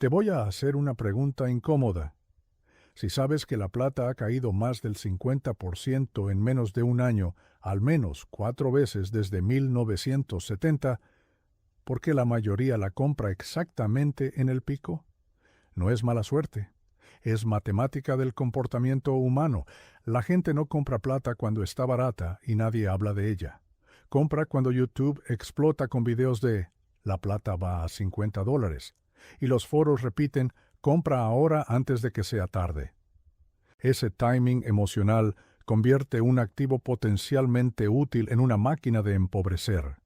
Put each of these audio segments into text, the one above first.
Te voy a hacer una pregunta incómoda. Si sabes que la plata ha caído más del 50% en menos de un año, al menos 4 veces desde 1970, ¿por qué la mayoría la compra exactamente en el pico? No es mala suerte. Es matemática del comportamiento humano. La gente no compra plata cuando está barata y nadie habla de ella. Compra cuando YouTube explota con videos de «La plata va a $50» y los foros repiten «Compra ahora antes de que sea tarde». Ese timing emocional convierte un activo potencialmente útil en una máquina de empobrecer.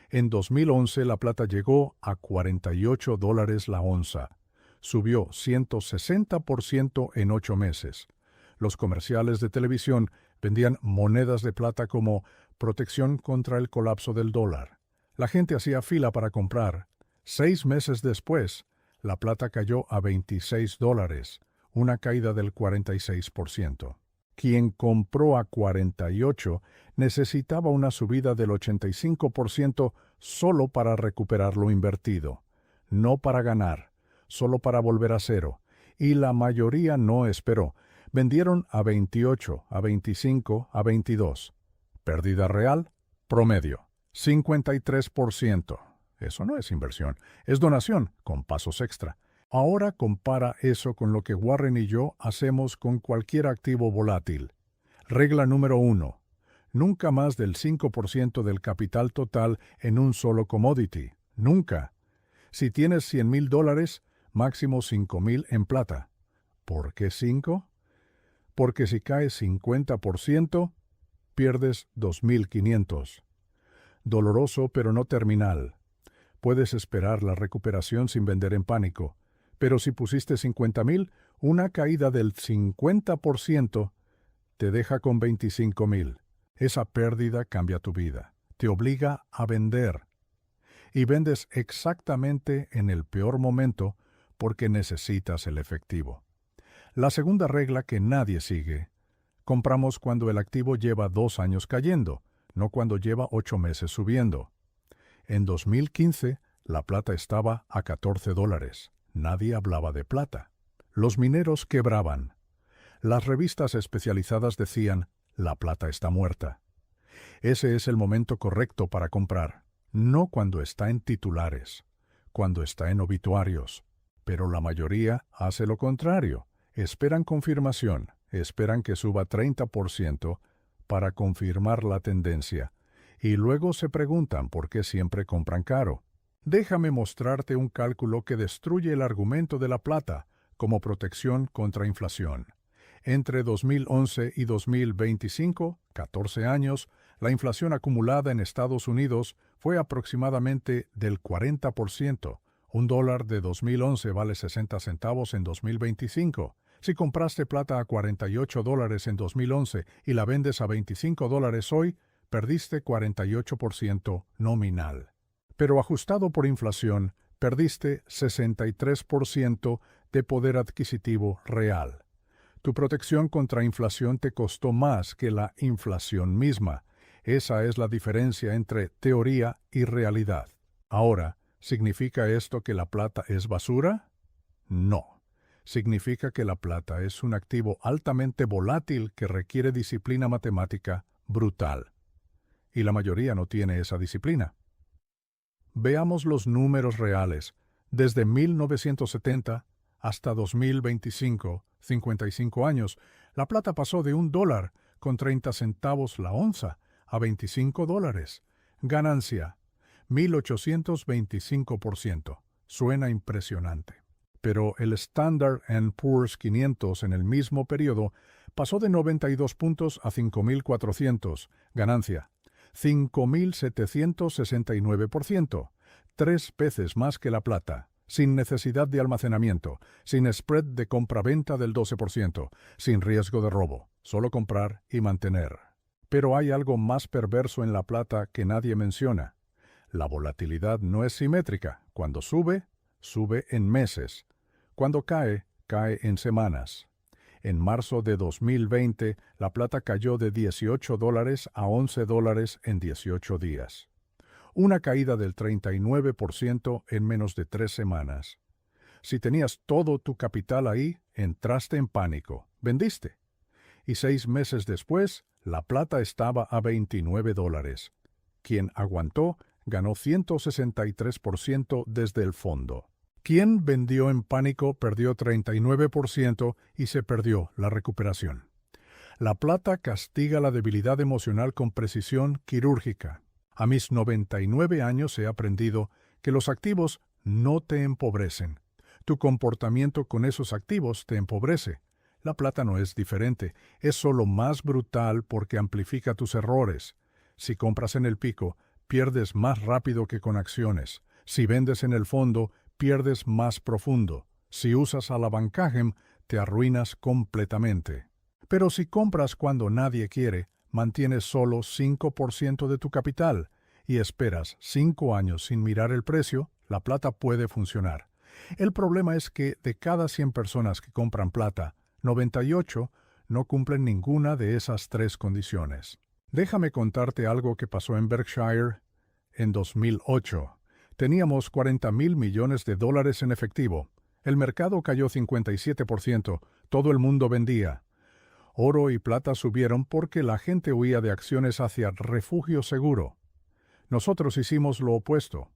En 2011 la plata llegó a $48 la onza. Subió 160% en 8 meses. Los comerciales de televisión vendían monedas de plata como protección contra el colapso del dólar. La gente hacía fila para comprar. 6 meses después, la plata cayó a $26, una caída del 46%. Quien compró a 48 necesitaba una subida del 85% solo para recuperar lo invertido, no para ganar, solo para volver a cero, y la mayoría no esperó. Vendieron a 28, a 25, a 22. Pérdida real, promedio, 53%. Eso no es inversión, es donación, con pasos extra. Ahora compara eso con lo que Warren y yo hacemos con cualquier activo volátil. Regla número 1. Nunca más del 5% del capital total en un solo commodity. Nunca. Si tienes $100,000, máximo 5,000 en plata. ¿Por qué 5? Porque si cae 50%, pierdes 2,500. Doloroso pero no terminal. Puedes esperar la recuperación sin vender en pánico. Pero si pusiste 50,000, una caída del 50% te deja con 25,000. Esa pérdida cambia tu vida. Te obliga a vender. Y vendes exactamente en el peor momento porque necesitas el efectivo. La segunda regla que nadie sigue. Compramos cuando el activo lleva 2 años cayendo, no cuando lleva 8 meses subiendo. En 2015, la plata estaba a $14. Nadie hablaba de plata. Los mineros quebraban. Las revistas especializadas decían, la plata está muerta. Ese es el momento correcto para comprar, no cuando está en titulares, cuando está en obituarios. Pero la mayoría hace lo contrario. Esperan confirmación, esperan que suba 30% para confirmar la tendencia, y luego se preguntan por qué siempre compran caro. Déjame mostrarte un cálculo que destruye el argumento de la plata como protección contra inflación. Entre 2011 y 2025, 14 años, la inflación acumulada en Estados Unidos fue aproximadamente del 40%. Un dólar de 2011 vale 60 centavos en 2025. Si compraste plata a $48 en 2011 y la vendes a $25 hoy, perdiste 48% nominal. Pero ajustado por inflación, perdiste 63% de poder adquisitivo real. Tu protección contra inflación te costó más que la inflación misma. Esa es la diferencia entre teoría y realidad. Ahora, ¿significa esto que la plata es basura? No. Significa que la plata es un activo altamente volátil que requiere disciplina matemática brutal. Y la mayoría no tiene esa disciplina. Veamos los números reales. Desde 1970 hasta 2025, 55 años, la plata pasó de $1 con 30 centavos la onza a $25. Ganancia, 1,825%. Suena impresionante. Pero el Standard & Poor's 500 en el mismo periodo pasó de 92 puntos a 5,400. Ganancia, 5,769%. 3 veces más que la plata, sin necesidad de almacenamiento, sin spread de compra-venta del 12%, sin riesgo de robo, solo comprar y mantener. Pero hay algo más perverso en la plata que nadie menciona. La volatilidad no es simétrica. Cuando sube, sube en meses. Cuando cae, cae en semanas. En marzo de 2020, la plata cayó de $18 a $11 en 18 días. Una caída del 39% en menos de 3 semanas. Si tenías todo tu capital ahí, entraste en pánico, vendiste. Y 6 meses después, la plata estaba a $29. Quien aguantó ganó 163% desde el fondo. Quien vendió en pánico perdió 39% y se perdió la recuperación. La plata castiga la debilidad emocional con precisión quirúrgica. A mis 99 años he aprendido que los activos no te empobrecen. Tu comportamiento con esos activos te empobrece. La plata no es diferente, es solo más brutal porque amplifica tus errores. Si compras en el pico, pierdes más rápido que con acciones. Si vendes en el fondo, pierdes más profundo. Si usas alavancajem, te arruinas completamente. Pero si compras cuando nadie quiere, mantienes solo 5% de tu capital y esperas 5 años sin mirar el precio, la plata puede funcionar. El problema es que de cada 100 personas que compran plata, 98 no cumplen ninguna de esas 3 condiciones. Déjame contarte algo que pasó en Berkshire en 2008. Teníamos $40,000 millones en efectivo. El mercado cayó 57%, todo el mundo vendía. Oro y plata subieron porque la gente huía de acciones hacia refugio seguro. Nosotros hicimos lo opuesto.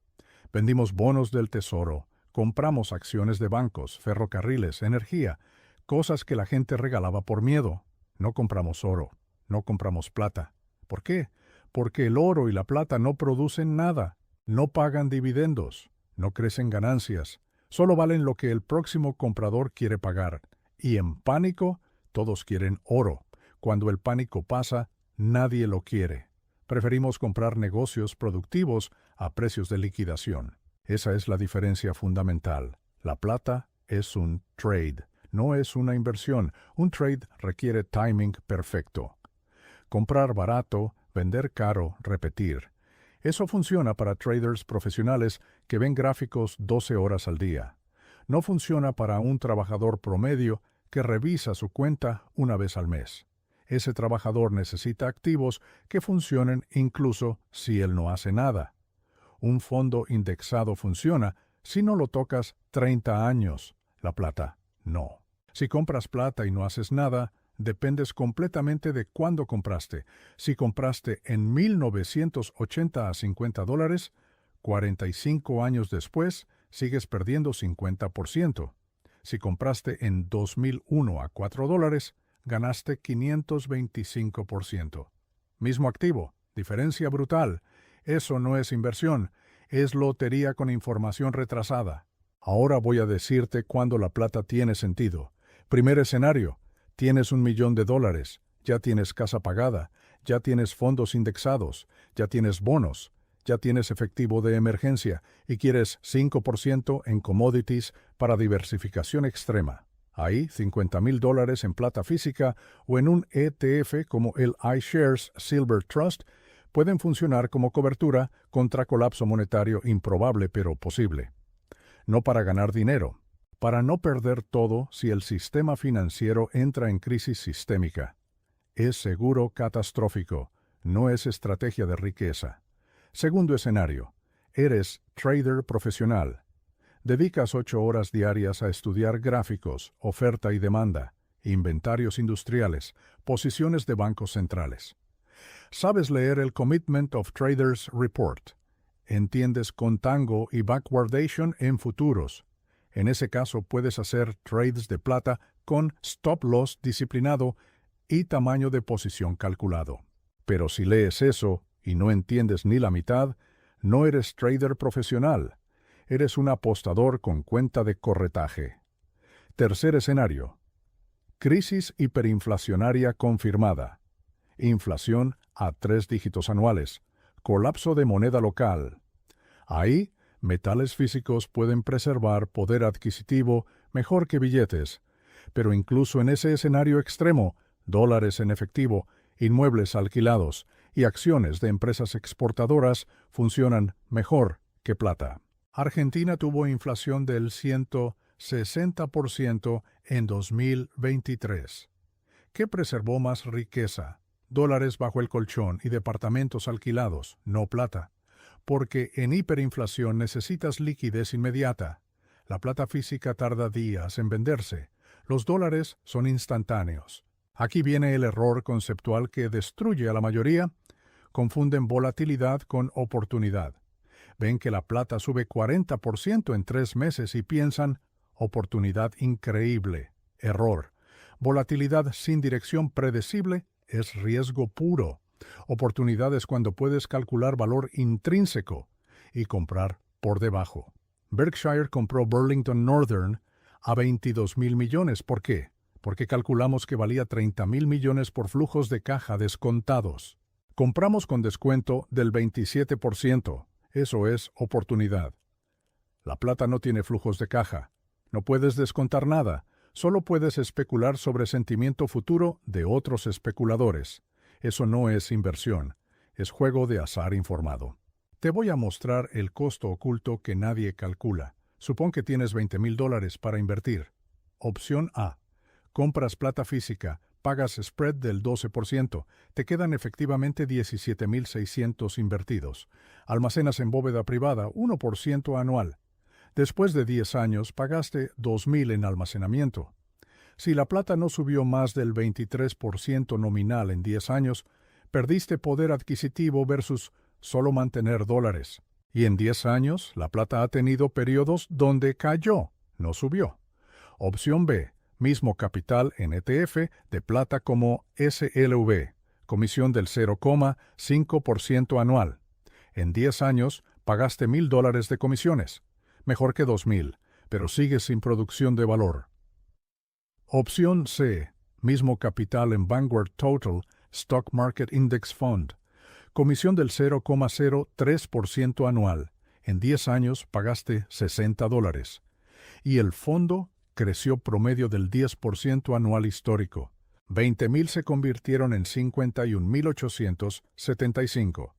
Vendimos bonos del tesoro, compramos acciones de bancos, ferrocarriles, energía, cosas que la gente regalaba por miedo. No compramos oro, no compramos plata. ¿Por qué? Porque el oro y la plata no producen nada, no pagan dividendos, no crecen ganancias, solo valen lo que el próximo comprador quiere pagar. Y en pánico, todos quieren oro. Cuando el pánico pasa, nadie lo quiere. Preferimos comprar negocios productivos a precios de liquidación. Esa es la diferencia fundamental. La plata es un trade, no es una inversión. Un trade requiere timing perfecto. Comprar barato, vender caro, repetir. Eso funciona para traders profesionales que ven gráficos 12 horas al día. No funciona para un trabajador promedio que revisa su cuenta una vez al mes. Ese trabajador necesita activos que funcionen incluso si él no hace nada. Un fondo indexado funciona si no lo tocas 30 años. La plata, no. Si compras plata y no haces nada, dependes completamente de cuándo compraste. Si compraste en 1980 a $50, 45 años después, sigues perdiendo 50%. Si compraste en 2001 a $4, ganaste 525%. Mismo activo, diferencia brutal. Eso no es inversión, es lotería con información retrasada. Ahora voy a decirte cuándo la plata tiene sentido. Primer escenario, tienes $1 millón, ya tienes casa pagada, ya tienes fondos indexados, ya tienes bonos, ya tienes efectivo de emergencia y quieres 5% en commodities para diversificación extrema. Ahí, $50,000 en plata física o en un ETF como el iShares Silver Trust pueden funcionar como cobertura contra colapso monetario improbable pero posible. No para ganar dinero, para no perder todo si el sistema financiero entra en crisis sistémica. Es seguro catastrófico, no es estrategia de riqueza. Segundo escenario, eres trader profesional. Dedicas 8 horas diarias a estudiar gráficos, oferta y demanda, inventarios industriales, posiciones de bancos centrales. Sabes leer el Commitment of Traders Report. Entiendes contango y backwardation en futuros. En ese caso puedes hacer trades de plata con stop loss disciplinado y tamaño de posición calculado. Pero si lees eso y no entiendes ni la mitad, no eres trader profesional. Eres un apostador con cuenta de corretaje. Tercer escenario. Crisis hiperinflacionaria confirmada. Inflación a 3 dígitos anuales. Colapso de moneda local. Ahí, metales físicos pueden preservar poder adquisitivo mejor que billetes. Pero incluso en ese escenario extremo, dólares en efectivo, inmuebles alquilados y acciones de empresas exportadoras funcionan mejor que plata. Argentina tuvo inflación del 160% en 2023. ¿Qué preservó más riqueza? Dólares bajo el colchón y departamentos alquilados, no plata. Porque en hiperinflación necesitas liquidez inmediata. La plata física tarda días en venderse. Los dólares son instantáneos. Aquí viene el error conceptual que destruye a la mayoría. Confunden volatilidad con oportunidad. Ven que la plata sube 40% en 3 meses y piensan, oportunidad increíble. Error. Volatilidad sin dirección predecible es riesgo puro. Oportunidad es cuando puedes calcular valor intrínseco y comprar por debajo. Berkshire compró Burlington Northern a 22,000 millones. ¿Por qué? Porque calculamos que valía 30,000 millones por flujos de caja descontados. Compramos con descuento del 27%. Eso es oportunidad. La plata no tiene flujos de caja. No puedes descontar nada. Solo puedes especular sobre sentimiento futuro de otros especuladores. Eso no es inversión. Es juego de azar informado. Te voy a mostrar el costo oculto que nadie calcula. Supón que tienes $20,000 para invertir. Opción A. Compras plata física, pagas spread del 12%, te quedan efectivamente 17,600 invertidos. Almacenas en bóveda privada 1% anual. Después de 10 años pagaste 2,000 en almacenamiento. Si la plata no subió más del 23% nominal en 10 años, perdiste poder adquisitivo versus solo mantener dólares. Y en 10 años, la plata ha tenido periodos donde cayó, no subió. Opción B. Mismo capital en ETF de plata como SLV, comisión del 0,5% anual. En 10 años pagaste $1,000 de comisiones. Mejor que 2,000, pero sigues sin producción de valor. Opción C. Mismo capital en Vanguard Total Stock Market Index Fund. Comisión del 0,03% anual. En 10 años pagaste $60. Y el fondo creció promedio del 10% anual histórico. 20,000 se convirtieron en 51,875.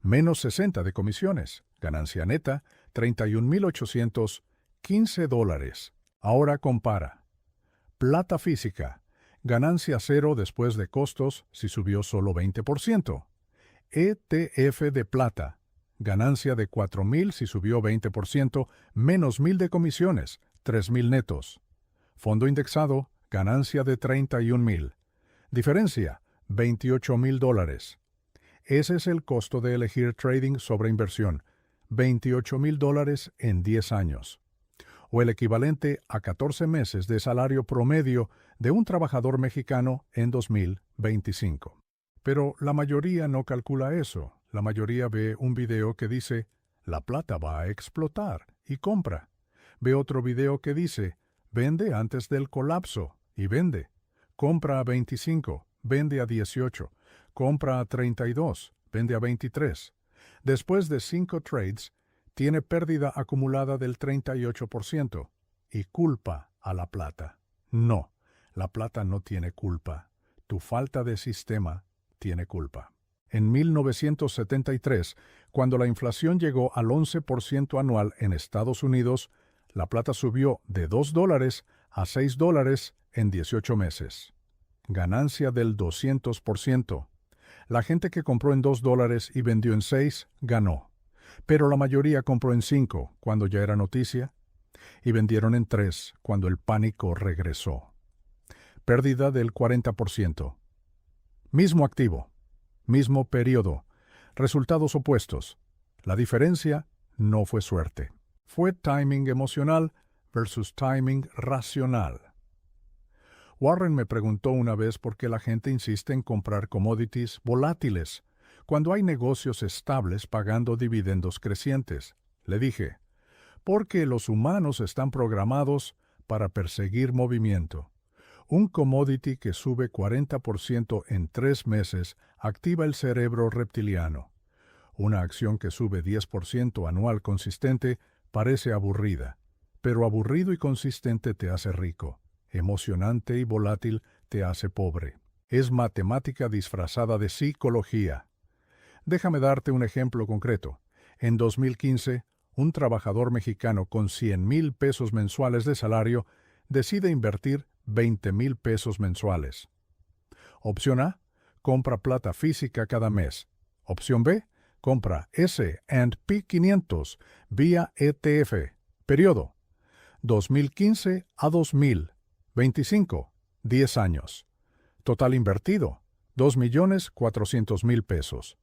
Menos 60 de comisiones. Ganancia neta, $31,815. Ahora compara. Plata física. Ganancia cero después de costos si subió solo 20%. ETF de plata. Ganancia de 4,000 si subió 20%, menos 1,000 de comisiones, 3,000 netos. Fondo indexado, ganancia de 31,000. Diferencia, $28,000. Ese es el costo de elegir trading sobre inversión, $28,000 en 10 años. O el equivalente a 14 meses de salario promedio de un trabajador mexicano en 2025. Pero la mayoría no calcula eso. La mayoría ve un video que dice, la plata va a explotar, y compra. Ve otro video que dice, vende antes del colapso, y vende. Compra a 25, vende a 18. Compra a 32, vende a 23. Después de 5 trades, tiene pérdida acumulada del 38% y culpa a la plata. No, la plata no tiene culpa. Tu falta de sistema tiene culpa. En 1973, cuando la inflación llegó al 11% anual en Estados Unidos, la plata subió de $2 a $6 en 18 meses. Ganancia del 200%. La gente que compró en $2 y vendió en 6 ganó. Pero la mayoría compró en 5 cuando ya era noticia y vendieron en 3 cuando el pánico regresó. Pérdida del 40%. Mismo activo, mismo periodo, resultados opuestos. La diferencia no fue suerte. Fue timing emocional versus timing racional. Warren me preguntó una vez por qué la gente insiste en comprar commodities volátiles cuando hay negocios estables pagando dividendos crecientes. Le dije, porque los humanos están programados para perseguir movimiento. Un commodity que sube 40% en 3 meses activa el cerebro reptiliano. Una acción que sube 10% anual consistente parece aburrida, pero aburrido y consistente te hace rico. Emocionante y volátil te hace pobre. Es matemática disfrazada de psicología. Déjame darte un ejemplo concreto. En 2015, un trabajador mexicano con 100,000 pesos mensuales de salario decide invertir 20,000 pesos mensuales. Opción A, compra plata física cada mes. Opción B, compra S&P 500 vía ETF. Periodo. 2015 a 2025, 10 años. Total invertido, 2.400.000 pesos.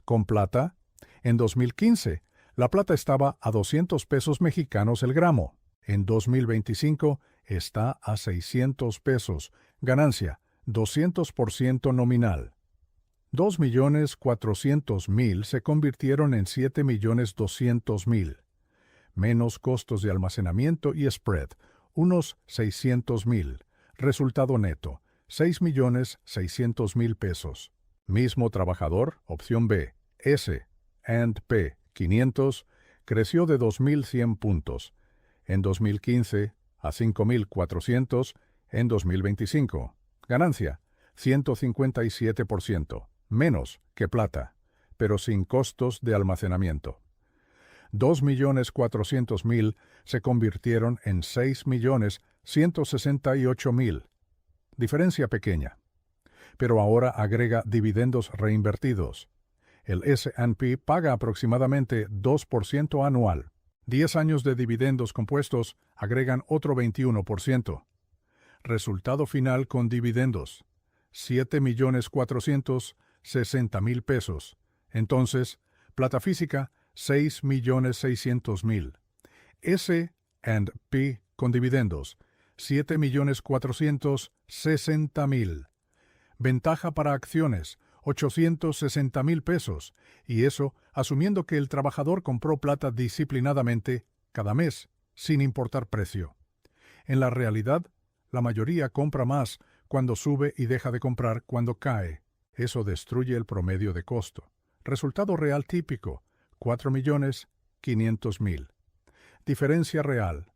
Con plata, en 2015, la plata estaba a 200 pesos mexicanos el gramo. En 2025 está a 600 pesos, ganancia 200% nominal. 2.400.000 se convirtieron en 7.200.000. Menos costos de almacenamiento y spread, unos 600.000. Resultado neto, 6.600.000 pesos. Mismo trabajador, opción B, S&P 500, creció de 2.100 puntos. En 2015 a 5.400 en 2025. Ganancia, 157%, menos que plata, pero sin costos de almacenamiento. 2.400.000 se convirtieron en 6.168.000. Diferencia pequeña. Pero ahora agrega dividendos reinvertidos. El S&P paga aproximadamente 2% anual. 10 años de dividendos compuestos agregan otro 21%. Resultado final con dividendos, 7.460.000 pesos. Entonces, plata física, 6.600.000. S&P con dividendos, 7.460.000. Ventaja para acciones, 860.000 pesos, y eso asumiendo que el trabajador compró plata disciplinadamente cada mes, sin importar precio. En la realidad, la mayoría compra más cuando sube y deja de comprar cuando cae. Eso destruye el promedio de costo. Resultado real típico, 4.500.000. Diferencia real,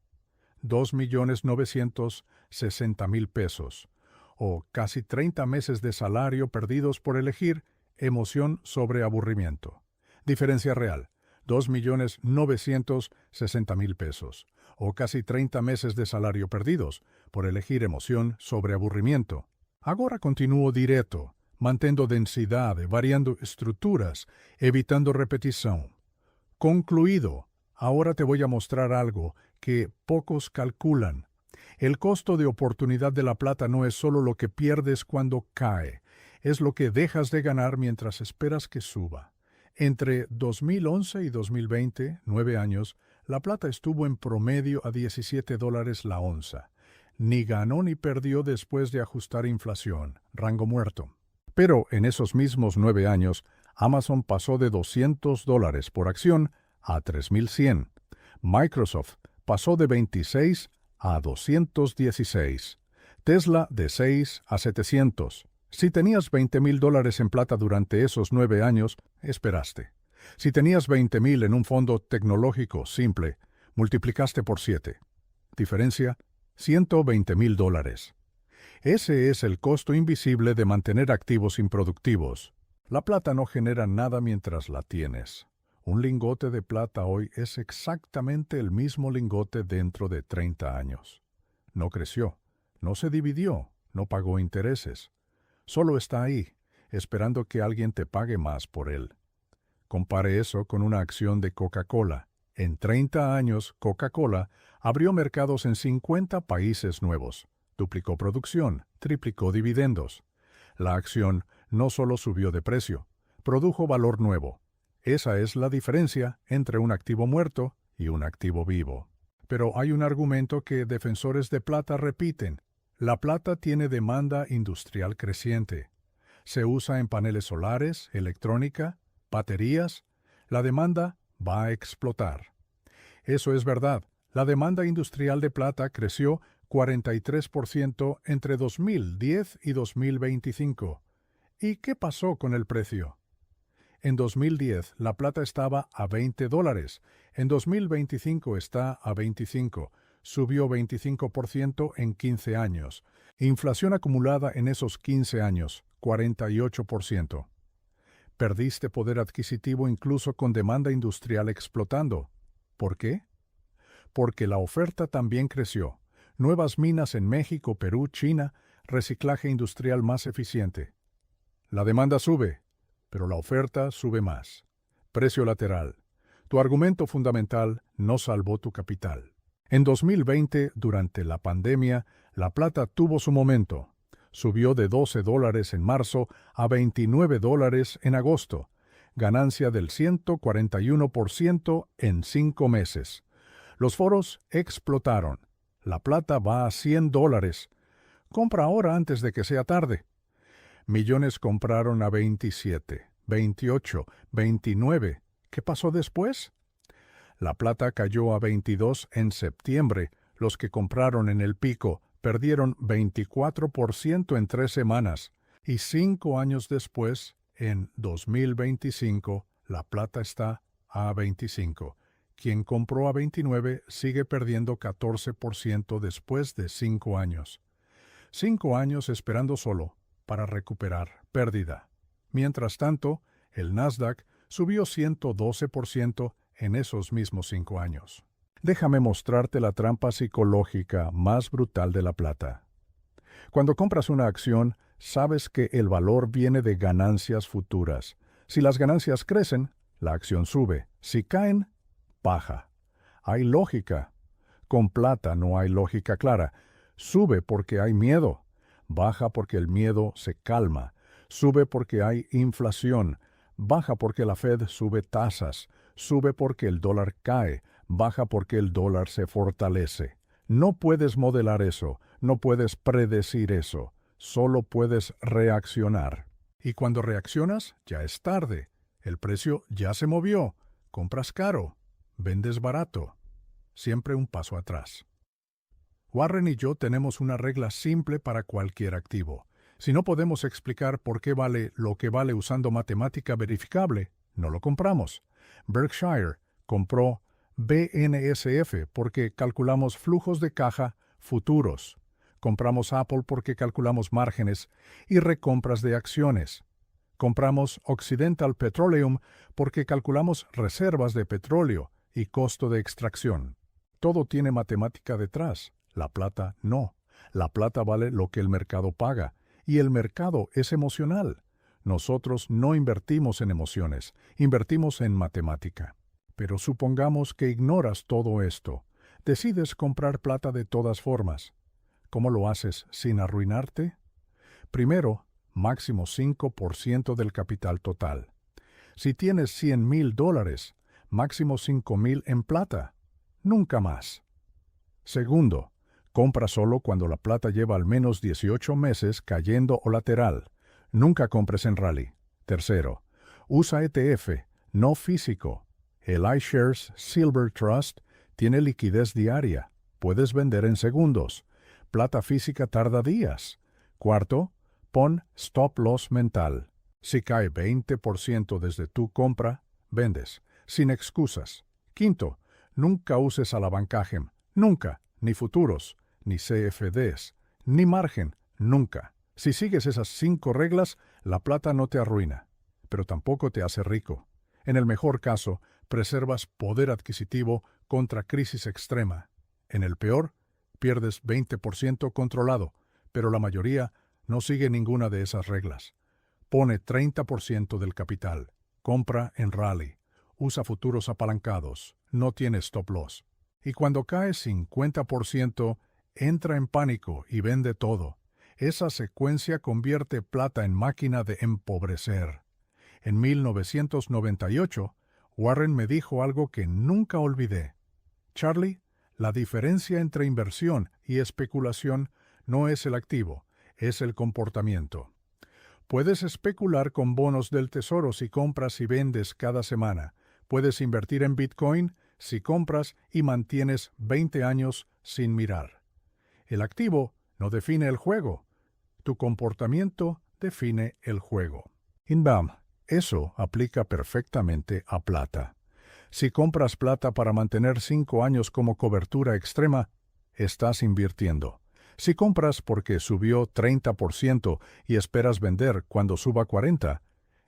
2.960.000 pesos, o casi 30 meses de salario perdidos por elegir emoción sobre aburrimiento. Diferencia real, 2.960.000 pesos, o casi 30 meses de salario perdidos por elegir emoción sobre aburrimiento. Agora continúo direto, mantendo densidade, variando estruturas, evitando repetición. Concluido, ahora te voy a mostrar algo que pocos calculan. El costo de oportunidad de la plata no es solo lo que pierdes cuando cae, es lo que dejas de ganar mientras esperas que suba. Entre 2011 y 2020, 9 años, la plata estuvo en promedio a $17 la onza. Ni ganó ni perdió después de ajustar inflación, rango muerto. Pero en esos mismos 9 años, Amazon pasó de $200 por acción a 3.100. Microsoft pasó de 26 a 216. Tesla de 6 a 700. Si tenías $20.000 en plata durante esos 9 años, esperaste. Si tenías 20.000 en un fondo tecnológico simple, multiplicaste por 7. Diferencia, $120.000. Ese es el costo invisible de mantener activos improductivos. La plata no genera nada mientras la tienes. Un lingote de plata hoy es exactamente el mismo lingote dentro de 30 años. No creció, no se dividió, no pagó intereses. Solo está ahí, esperando que alguien te pague más por él. Compare eso con una acción de Coca-Cola. En 30 años, Coca-Cola abrió mercados en 50 países nuevos, duplicó producción, triplicó dividendos. La acción no solo subió de precio, produjo valor nuevo. Esa es la diferencia entre un activo muerto y un activo vivo. Pero hay un argumento que defensores de plata repiten. La plata tiene demanda industrial creciente. Se usa en paneles solares, electrónica, baterías. La demanda va a explotar. Eso es verdad. La demanda industrial de plata creció 43% entre 2010 y 2025. ¿Y qué pasó con el precio? En 2010 la plata estaba a $20. En 2025 está a 25. Subió 25% en 15 años. Inflación acumulada en esos 15 años, 48%. Perdiste poder adquisitivo incluso con demanda industrial explotando. ¿Por qué? Porque la oferta también creció. Nuevas minas en México, Perú, China, reciclaje industrial más eficiente. La demanda sube, pero la oferta sube más. Precio lateral. Tu argumento fundamental no salvó tu capital. En 2020, durante la pandemia, la plata tuvo su momento. Subió de $12 en marzo a $29 en agosto, ganancia del 141% en 5 meses. Los foros explotaron. La plata va a $100. Compra ahora antes de que sea tarde. Millones compraron a 27, 28, 29. ¿Qué pasó después? La plata cayó a 22 en septiembre. Los que compraron en el pico perdieron 24% en 3 semanas. Y 5 años después, en 2025, la plata está a 25. Quien compró a 29 sigue perdiendo 14% después de 5 años. 5 años esperando solo para recuperar pérdida. Mientras tanto, el Nasdaq subió 112% en esos mismos 5 años. Déjame mostrarte la trampa psicológica más brutal de la plata. Cuando compras una acción, sabes que el valor viene de ganancias futuras. Si las ganancias crecen, la acción sube. Si caen, baja. Hay lógica. Con plata no hay lógica clara. Sube porque hay miedo. Baja porque el miedo se calma. Sube porque hay inflación. Baja porque la Fed sube tasas. Sube porque el dólar cae. Baja porque el dólar se fortalece. No puedes modelar eso. No puedes predecir eso. Solo puedes reaccionar. Y cuando reaccionas, ya es tarde. El precio ya se movió. Compras caro. Vendes barato. Siempre un paso atrás. Warren y yo tenemos una regla simple para cualquier activo. Si no podemos explicar por qué vale lo que vale usando matemática verificable, no lo compramos. Berkshire compró BNSF porque calculamos flujos de caja futuros. Compramos Apple porque calculamos márgenes y recompras de acciones. Compramos Occidental Petroleum porque calculamos reservas de petróleo y costo de extracción. Todo tiene matemática detrás. La plata no. La plata vale lo que el mercado paga. Y el mercado es emocional. Nosotros no invertimos en emociones, invertimos en matemática. Pero supongamos que ignoras todo esto. Decides comprar plata de todas formas. ¿Cómo lo haces sin arruinarte? Primero, máximo 5% del capital total. Si tienes $100,000, máximo 5,000 en plata. Nunca más. Segundo, compra solo cuando la plata lleva al menos 18 meses cayendo o lateral. Nunca compres en rally. Tercero, usa ETF, no físico. El iShares Silver Trust tiene liquidez diaria. Puedes vender en segundos. Plata física tarda días. Cuarto, pon stop loss mental. Si cae 20% desde tu compra, vendes, sin excusas. Quinto, nunca uses alavancaje. Nunca, ni futuros, ni CFDs, ni margen, nunca. Si sigues esas 5 reglas, la plata no te arruina, pero tampoco te hace rico. En el mejor caso, preservas poder adquisitivo contra crisis extrema. En el peor, pierdes 20% controlado, pero la mayoría no sigue ninguna de esas reglas. Pone 30% del capital, compra en rally, usa futuros apalancados, no tiene stop loss. Y cuando cae 50%, entra en pánico y vende todo. Esa secuencia convierte plata en máquina de empobrecer. En 1998, Warren me dijo algo que nunca olvidé. Charlie, la diferencia entre inversión y especulación no es el activo, es el comportamiento. Puedes especular con bonos del tesoro si compras y vendes cada semana. Puedes invertir en Bitcoin si compras y mantienes 20 años sin mirar. El activo no define el juego. Tu comportamiento define el juego. Inbam, eso aplica perfectamente a plata. Si compras plata para mantener 5 años como cobertura extrema, estás invirtiendo. Si compras porque subió 30% y esperas vender cuando suba 40%,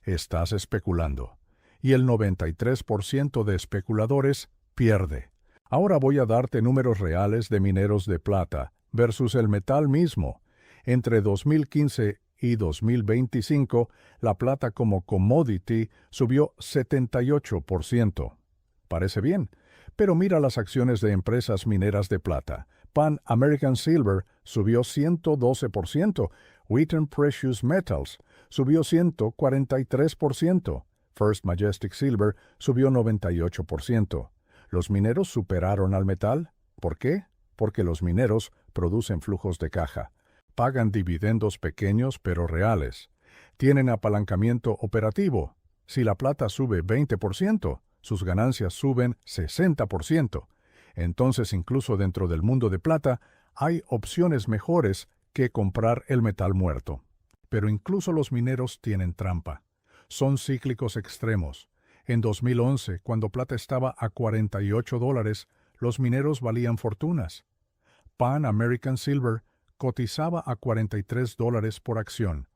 estás especulando. Y el 93% de especuladores pierde. Ahora voy a darte números reales de mineros de plata versus el metal mismo. Entre 2015 y 2025, la plata como commodity subió 78%. Parece bien, Pero mira las acciones de empresas mineras de plata. Pan American Silver subió 112%, Wheaton Precious Metals subió 143%, First Majestic Silver subió 98%. Los mineros superaron al metal. ¿Por qué? Porque los mineros producen flujos de caja, pagan dividendos pequeños pero reales, tienen apalancamiento operativo. Si la plata sube 20%, sus ganancias suben 60%. Entonces, incluso dentro del mundo de plata, hay opciones mejores que comprar el metal muerto. Pero incluso los mineros tienen trampa. Son cíclicos extremos. En 2011, cuando plata estaba a $48, los mineros valían fortunas. Pan American Silver cotizaba a $43 por acción.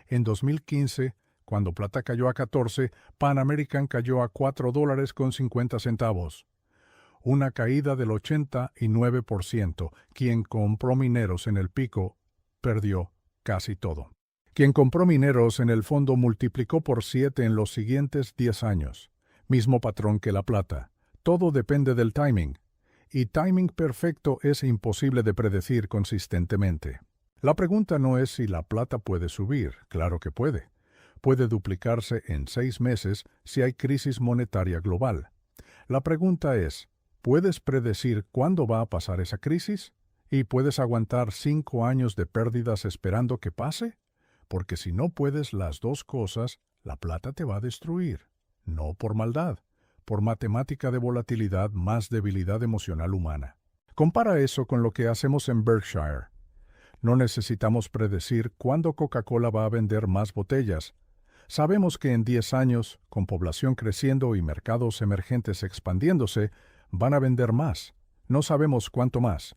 En 2015, cuando plata cayó a 14, Pan American cayó a $4.50. Una caída del 89%. Quien compró mineros en el pico perdió casi todo. Quien compró mineros en el fondo multiplicó por 7 en los siguientes 10 años. Mismo patrón que la plata. Todo depende del timing. Y timing perfecto es imposible de predecir consistentemente. La pregunta no es si la plata puede subir. Claro que puede. Puede duplicarse en 6 meses si hay crisis monetaria global. La pregunta es, ¿puedes predecir cuándo va a pasar esa crisis? ¿Y puedes aguantar 5 años de pérdidas esperando que pase? Porque si no puedes las dos cosas, la plata te va a destruir. No por maldad, por matemática de volatilidad más debilidad emocional humana. Compara eso con lo que hacemos en Berkshire. No necesitamos predecir cuándo Coca-Cola va a vender más botellas. Sabemos que en 10 años, con población creciendo y mercados emergentes expandiéndose, van a vender más. No sabemos cuánto más.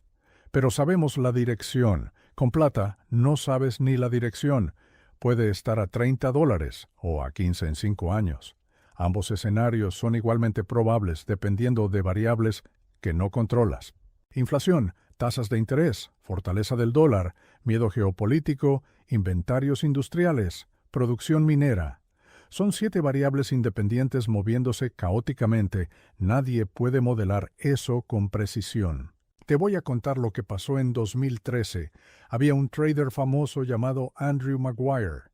Pero sabemos la dirección. Con plata no sabes ni la dirección. Puede estar a $30 o a 15 en 5 años. Ambos escenarios son igualmente probables dependiendo de variables que no controlas. Inflación, tasas de interés, fortaleza del dólar, miedo geopolítico, inventarios industriales, producción minera. Son 7 variables independientes moviéndose caóticamente. Nadie puede modelar eso con precisión. Te voy a contar lo que pasó en 2013. Había un trader famoso llamado Andrew Maguire.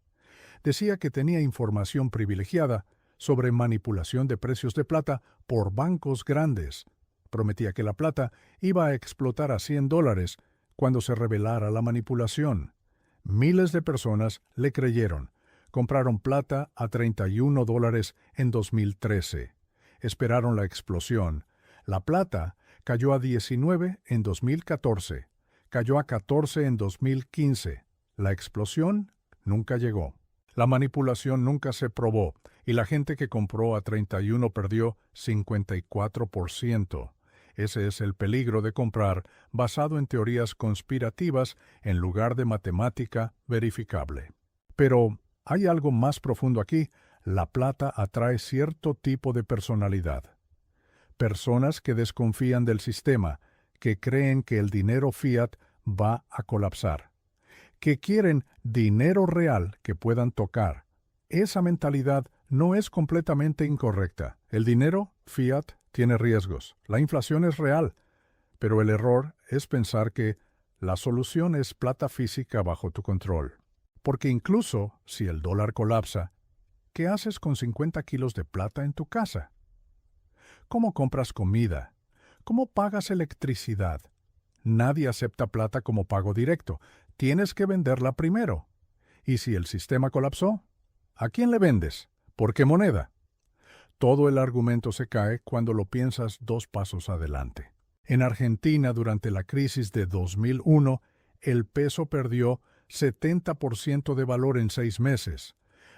Decía que tenía información privilegiada sobre manipulación de precios de plata por bancos grandes. Prometía que la plata iba a explotar a $100 cuando se revelara la manipulación. Miles de personas le creyeron. Compraron plata a $31 en 2013. Esperaron la explosión. La plata cayó a 19 en 2014. Cayó a 14 en 2015. La explosión nunca llegó. La manipulación nunca se probó y la gente que compró a 31 perdió 54%. Ese es el peligro de comprar basado en teorías conspirativas en lugar de matemática verificable. Pero hay algo más profundo aquí. La plata atrae cierto tipo de personalidad. Personas que desconfían del sistema, que creen que el dinero fiat va a colapsar, que quieren dinero real que puedan tocar. Esa mentalidad no es completamente incorrecta. El dinero fiat tiene riesgos. La inflación es real. Pero el error es pensar que la solución es plata física bajo tu control. Porque incluso si el dólar colapsa, ¿qué haces con 50 kilos de plata en tu casa? ¿Cómo compras comida? ¿Cómo pagas electricidad? Nadie acepta plata como pago directo. Tienes que venderla primero. ¿Y si el sistema colapsó? ¿A quién le vendes? ¿Por qué moneda? Todo el argumento se cae cuando lo piensas 2 pasos adelante. En Argentina, durante la crisis de 2001, el peso perdió 70% de valor en 6 meses.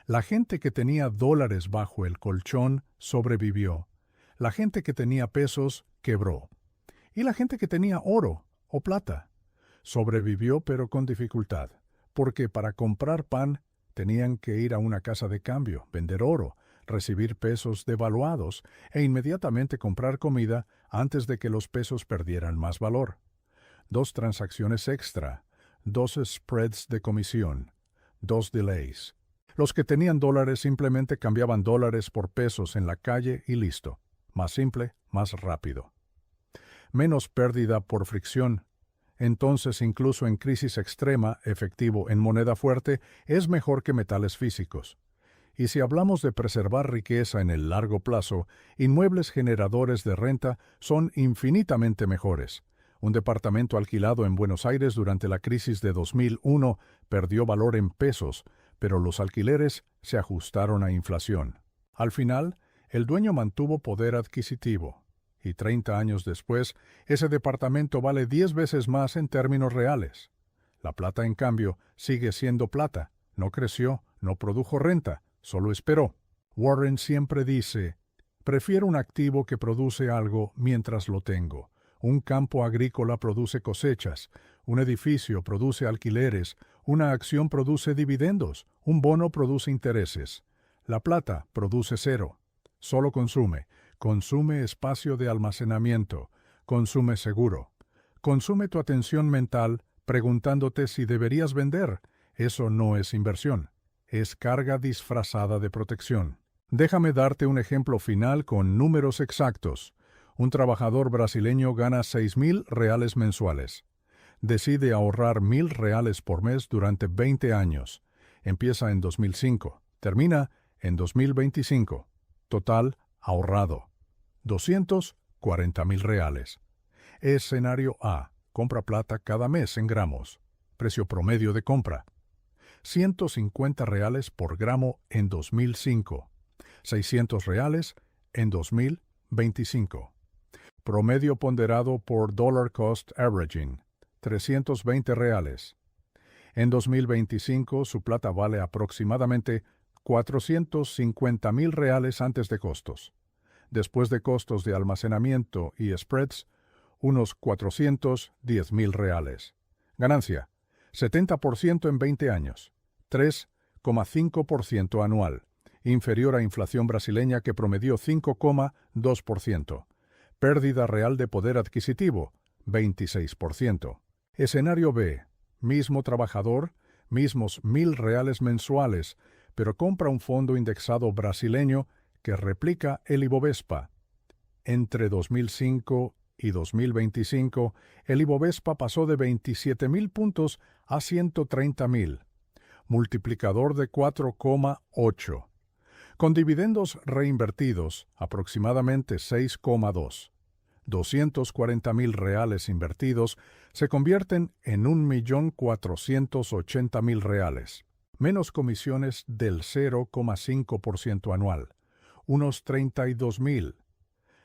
La gente que tenía dólares bajo el colchón sobrevivió. La gente que tenía pesos quebró. Y la gente que tenía oro o plata sobrevivió pero con dificultad, porque para comprar pan tenían que ir a una casa de cambio, vender oro, recibir pesos devaluados e inmediatamente comprar comida antes de que los pesos perdieran más valor. 2 transacciones extra, 2 spreads de comisión, 2 delays. Los que tenían dólares simplemente cambiaban dólares por pesos en la calle y listo. Más simple, más rápido. menos pérdida por fricción. Entonces, incluso en crisis extrema, efectivo en moneda fuerte es mejor que metales físicos. Y si hablamos de preservar riqueza en el largo plazo, inmuebles generadores de renta son infinitamente mejores. Un departamento alquilado en Buenos Aires durante la crisis de 2001 perdió valor en pesos, pero los alquileres se ajustaron a inflación. Al final, el dueño mantuvo poder adquisitivo, y 30 años después, ese departamento vale 10 veces más en términos reales. La plata, en cambio, sigue siendo plata. No creció, no produjo renta, solo esperó. Warren siempre dice, prefiero un activo que produce algo mientras lo tengo. Un campo agrícola produce cosechas, un edificio produce alquileres, una acción produce dividendos, un bono produce intereses. La plata produce cero. Solo consume. Consume espacio de almacenamiento. Consume seguro. Consume tu atención mental preguntándote si deberías vender. Eso no es inversión. Es carga disfrazada de protección. Déjame darte un ejemplo final con números exactos. Un trabajador brasileño gana 6.000 reales mensuales. Decide ahorrar 1.000 reales por mes durante 20 años. Empieza en 2005. Termina en 2025. Total ahorrado. 240.000 reales. Escenario A. Compra plata cada mes en gramos. Precio promedio de compra. 150 reales por gramo en 2005. 600 reales en 2025. Promedio ponderado por Dollar Cost Averaging. 320 reales. En 2025 su plata vale aproximadamente 450.000 reales antes de costos. Después de costos de almacenamiento y spreads, unos 410.000 reales. Ganancia, 70% en 20 años, 3,5% anual, inferior a inflación brasileña que promedió 5,2%. Pérdida real de poder adquisitivo, 26%. Escenario B. Mismo trabajador, mismos 1.000 reales mensuales, pero compra un fondo indexado brasileño que replica el Ibovespa. Entre 2005 y 2025, el Ibovespa pasó de 27.000 puntos a 130.000. Multiplicador de 4,8. Con dividendos reinvertidos, aproximadamente 6,2. 240.000 reales invertidos se convierten en 1.480.000 reales, menos comisiones del 0,5% anual, unos 32.000.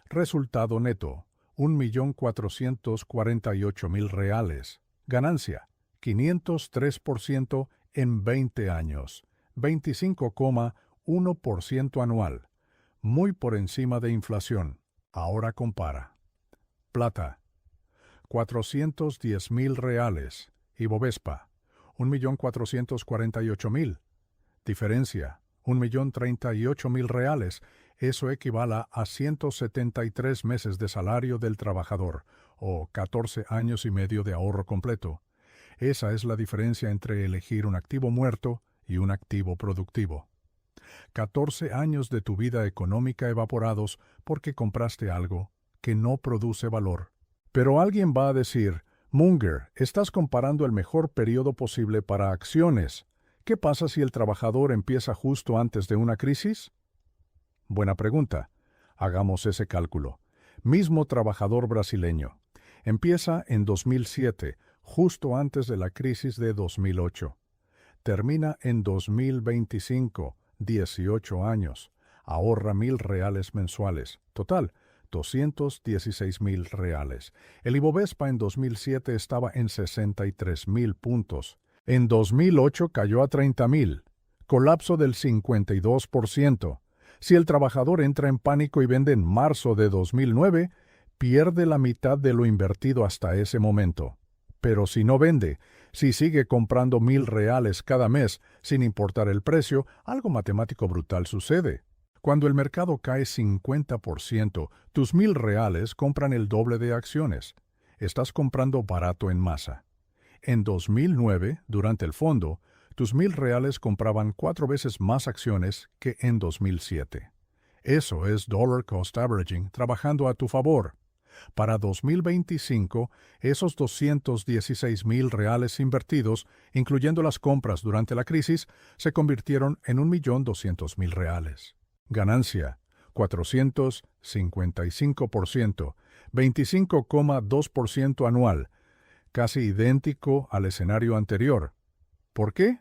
Resultado neto, 1.448.000 reales. Ganancia, 503% en 20 años, 25,1% anual, muy por encima de inflación. Ahora compara. Plata, 410.000 reales. Ibovespa, 1.448.000. Diferencia, 1.038.000 reales. Eso equivale a 173 meses de salario del trabajador, o 14 años y medio de ahorro completo. Esa es la diferencia entre elegir un activo muerto y un activo productivo. 14 años de tu vida económica evaporados porque compraste algo que no produce valor. Pero alguien va a decir, Munger, estás comparando el mejor periodo posible para acciones. ¿Qué pasa si el trabajador empieza justo antes de una crisis? Buena pregunta. Hagamos ese cálculo. Mismo trabajador brasileño. Empieza en 2007, justo antes de la crisis de 2008. Termina en 2025, 18 años. Ahorra 1.000 reales mensuales. Total, 216.000 reales. El Ibovespa en 2007 estaba en 63.000 puntos. En 2008 cayó a 30.000. Colapso del 52%. Si el trabajador entra en pánico y vende en marzo de 2009, pierde la mitad de lo invertido hasta ese momento. Pero si no vende, si sigue comprando 1.000 reales cada mes sin importar el precio, algo matemático brutal sucede. Cuando el mercado cae 50%, tus 1.000 reales compran el doble de acciones. Estás comprando barato en masa. En 2009, durante el fondo, tus 1.000 reales compraban 4 veces más acciones que en 2007. Eso es Dollar Cost Averaging trabajando a tu favor. Para 2025, esos 216,000 reales invertidos, incluyendo las compras durante la crisis, se convirtieron en 1,200,000 reales. Ganancia, 455%, 25,2% anual, casi idéntico al escenario anterior. ¿Por qué?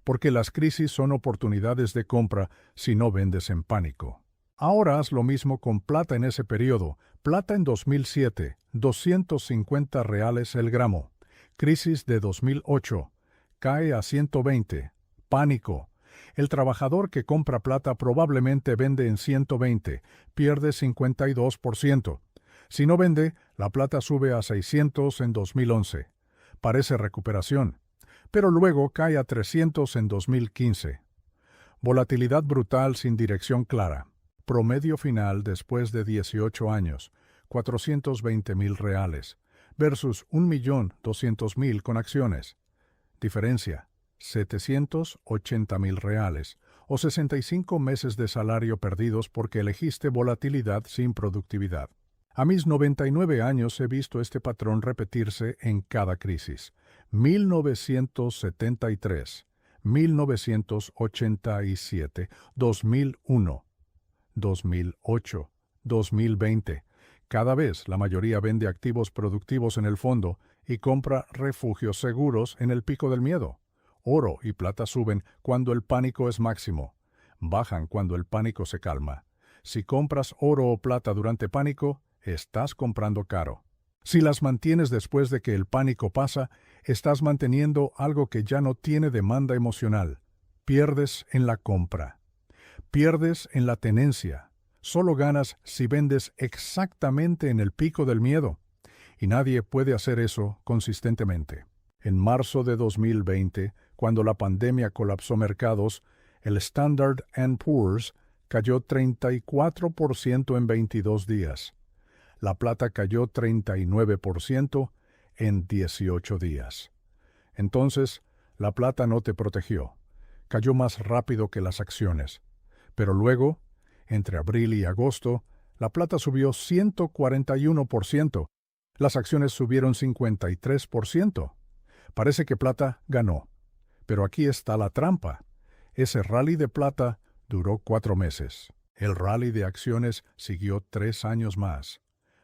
Porque las crisis son oportunidades de compra si no vendes en pánico. Ahora haz lo mismo con plata en ese periodo. Plata en 2007, 250 reales el gramo. Crisis de 2008, cae a 120. Pánico. El trabajador que compra plata probablemente vende en 120, pierde 52%. Si no vende, la plata sube a 600 en 2011. Parece recuperación, pero luego cae a 300 en 2015. Volatilidad brutal sin dirección clara. Promedio final después de 18 años, 420,000 reales, versus 1,200,000 con acciones. Diferencia, 780,000 reales, o 65 meses de salario perdidos porque elegiste volatilidad sin productividad. A mis 99 años he visto este patrón repetirse en cada crisis. 1973, 1987, 2001. 2008, 2020. Cada vez la mayoría vende activos productivos en el fondo y compra refugios seguros en el pico del miedo. Oro y plata suben cuando el pánico es máximo. Bajan cuando el pánico se calma. Si compras oro o plata durante pánico, estás comprando caro. Si las mantienes después de que el pánico pasa, estás manteniendo algo que ya no tiene demanda emocional. Pierdes en la compra. Pierdes en la tenencia. Solo ganas si vendes exactamente en el pico del miedo. Y nadie puede hacer eso consistentemente. En marzo de 2020, cuando la pandemia colapsó mercados, el Standard & Poor's cayó 34% en 22 días. La plata cayó 39% en 18 días. Entonces, la plata no te protegió. Cayó más rápido que las acciones. Pero luego, entre abril y agosto, la plata subió 141%. Las acciones subieron 53%. Parece que plata ganó. Pero aquí está la trampa. Ese rally de plata duró 4 meses. El rally de acciones siguió 3 años más.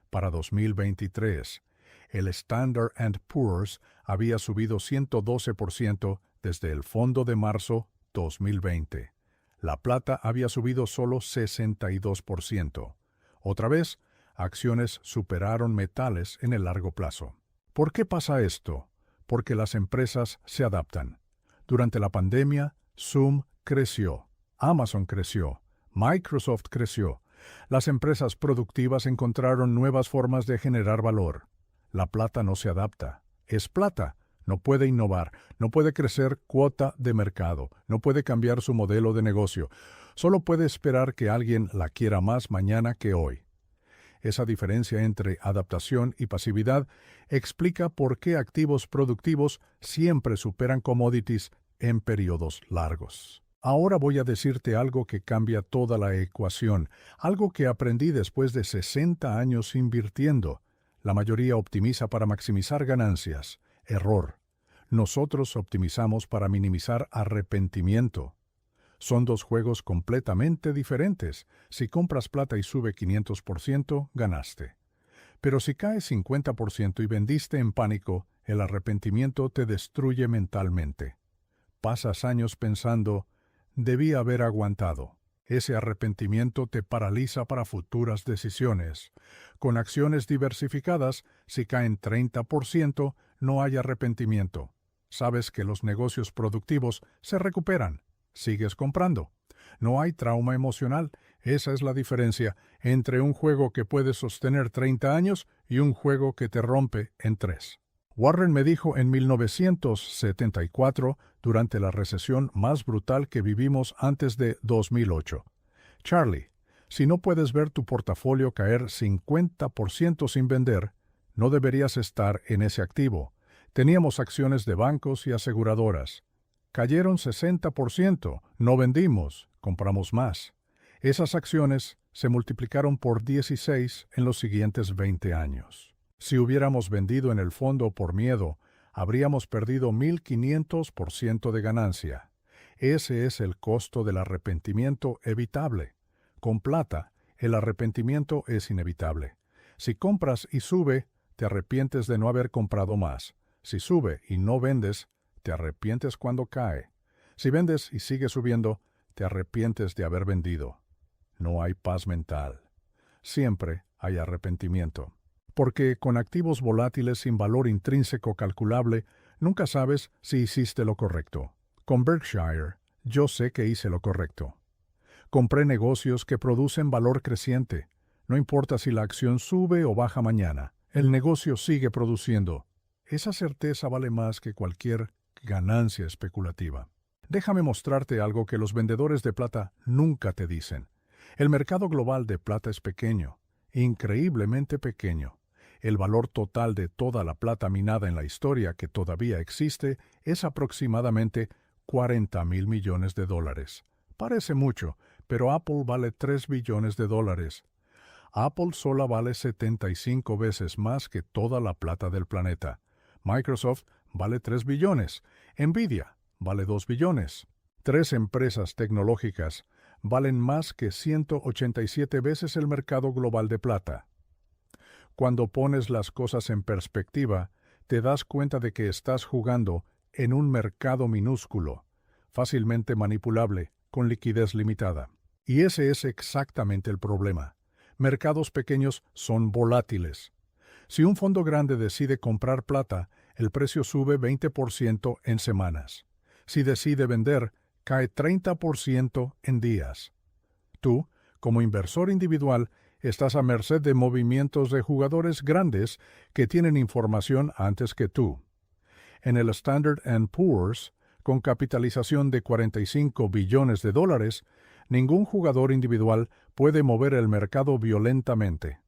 Para 2023, el Standard & Poor's había subido 112% desde el fondo de marzo 2020. La plata había subido solo 62%. Otra vez, acciones superaron metales en el largo plazo. ¿Por qué pasa esto? Porque las empresas se adaptan. Durante la pandemia, Zoom creció, Amazon creció, Microsoft creció. Las empresas productivas encontraron nuevas formas de generar valor. La plata no se adapta. Es plata. No puede innovar, no puede crecer cuota de mercado, no puede cambiar su modelo de negocio. Solo puede esperar que alguien la quiera más mañana que hoy. Esa diferencia entre adaptación y pasividad explica por qué activos productivos siempre superan commodities en periodos largos. Ahora voy a decirte algo que cambia toda la ecuación, algo que aprendí después de 60 años invirtiendo. La mayoría optimiza para maximizar ganancias. Error. Nosotros optimizamos para minimizar arrepentimiento. Son dos juegos completamente diferentes. Si compras plata y sube 500%, ganaste. Pero si cae 50% y vendiste en pánico, el arrepentimiento te destruye mentalmente. Pasas años pensando, debí haber aguantado. Ese arrepentimiento te paraliza para futuras decisiones. Con acciones diversificadas, si caen 30%, no hay arrepentimiento. Sabes que los negocios productivos se recuperan. Sigues comprando. No hay trauma emocional. Esa es la diferencia entre un juego que puede sostener 30 años y un juego que te rompe en 3. Warren me dijo en 1974, durante la recesión más brutal que vivimos antes de 2008. Charlie, si no puedes ver tu portafolio caer 50% sin vender, no deberías estar en ese activo. Teníamos acciones de bancos y aseguradoras. Cayeron 60%, no vendimos, compramos más. Esas acciones se multiplicaron por 16 en los siguientes 20 años. Si hubiéramos vendido en el fondo por miedo, habríamos perdido 1500% de ganancia. Ese es el costo del arrepentimiento evitable. Con plata, el arrepentimiento es inevitable. Si compras y sube, te arrepientes de no haber comprado más. Si sube y no vendes, te arrepientes cuando cae. Si vendes y sigue subiendo, te arrepientes de haber vendido. No hay paz mental. Siempre hay arrepentimiento. Porque con activos volátiles sin valor intrínseco calculable, nunca sabes si hiciste lo correcto. Con Berkshire, yo sé que hice lo correcto. Compré negocios que producen valor creciente. No importa si la acción sube o baja mañana, el negocio sigue produciendo. Esa certeza vale más que cualquier ganancia especulativa. Déjame mostrarte algo que los vendedores de plata nunca te dicen. El mercado global de plata es pequeño, increíblemente pequeño. El valor total de toda la plata minada en la historia que todavía existe es aproximadamente $40,000 millones. Parece mucho, pero Apple vale $3 billones. Apple sola vale 75 veces más que toda la plata del planeta. Microsoft vale 3 billones. Nvidia vale 2 billones. 3 empresas tecnológicas valen más que 187 veces el mercado global de plata. Cuando pones las cosas en perspectiva, te das cuenta de que estás jugando en un mercado minúsculo, fácilmente manipulable, con liquidez limitada. Y ese es exactamente el problema. Mercados pequeños son volátiles. Si un fondo grande decide comprar plata, el precio sube 20% en semanas. Si decide vender, cae 30% en días. Tú, como inversor individual, estás a merced de movimientos de jugadores grandes que tienen información antes que tú. En el Standard & Poor's, con capitalización de 45 billones de dólares, ningún jugador individual puede mover el mercado violentamente.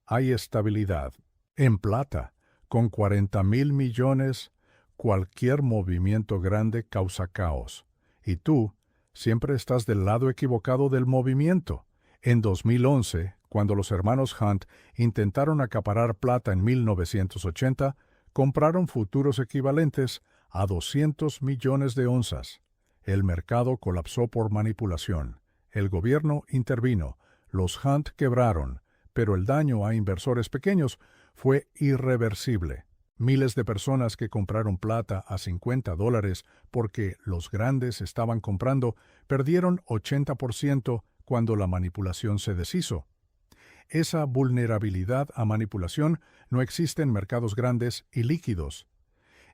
Hay estabilidad. En plata, con 40,000 millones, cualquier movimiento grande causa caos. Y tú siempre estás del lado equivocado del movimiento. En 2011, cuando los hermanos Hunt intentaron acaparar plata en 1980, compraron futuros equivalentes a 200 millones de onzas. El mercado colapsó por manipulación. El gobierno intervino. Los Hunt quebraron, pero el daño a inversores pequeños fue irreversible. Miles de personas que compraron plata a $50 porque los grandes estaban comprando perdieron 80% cuando la manipulación se deshizo. Esa vulnerabilidad a manipulación no existe en mercados grandes y líquidos.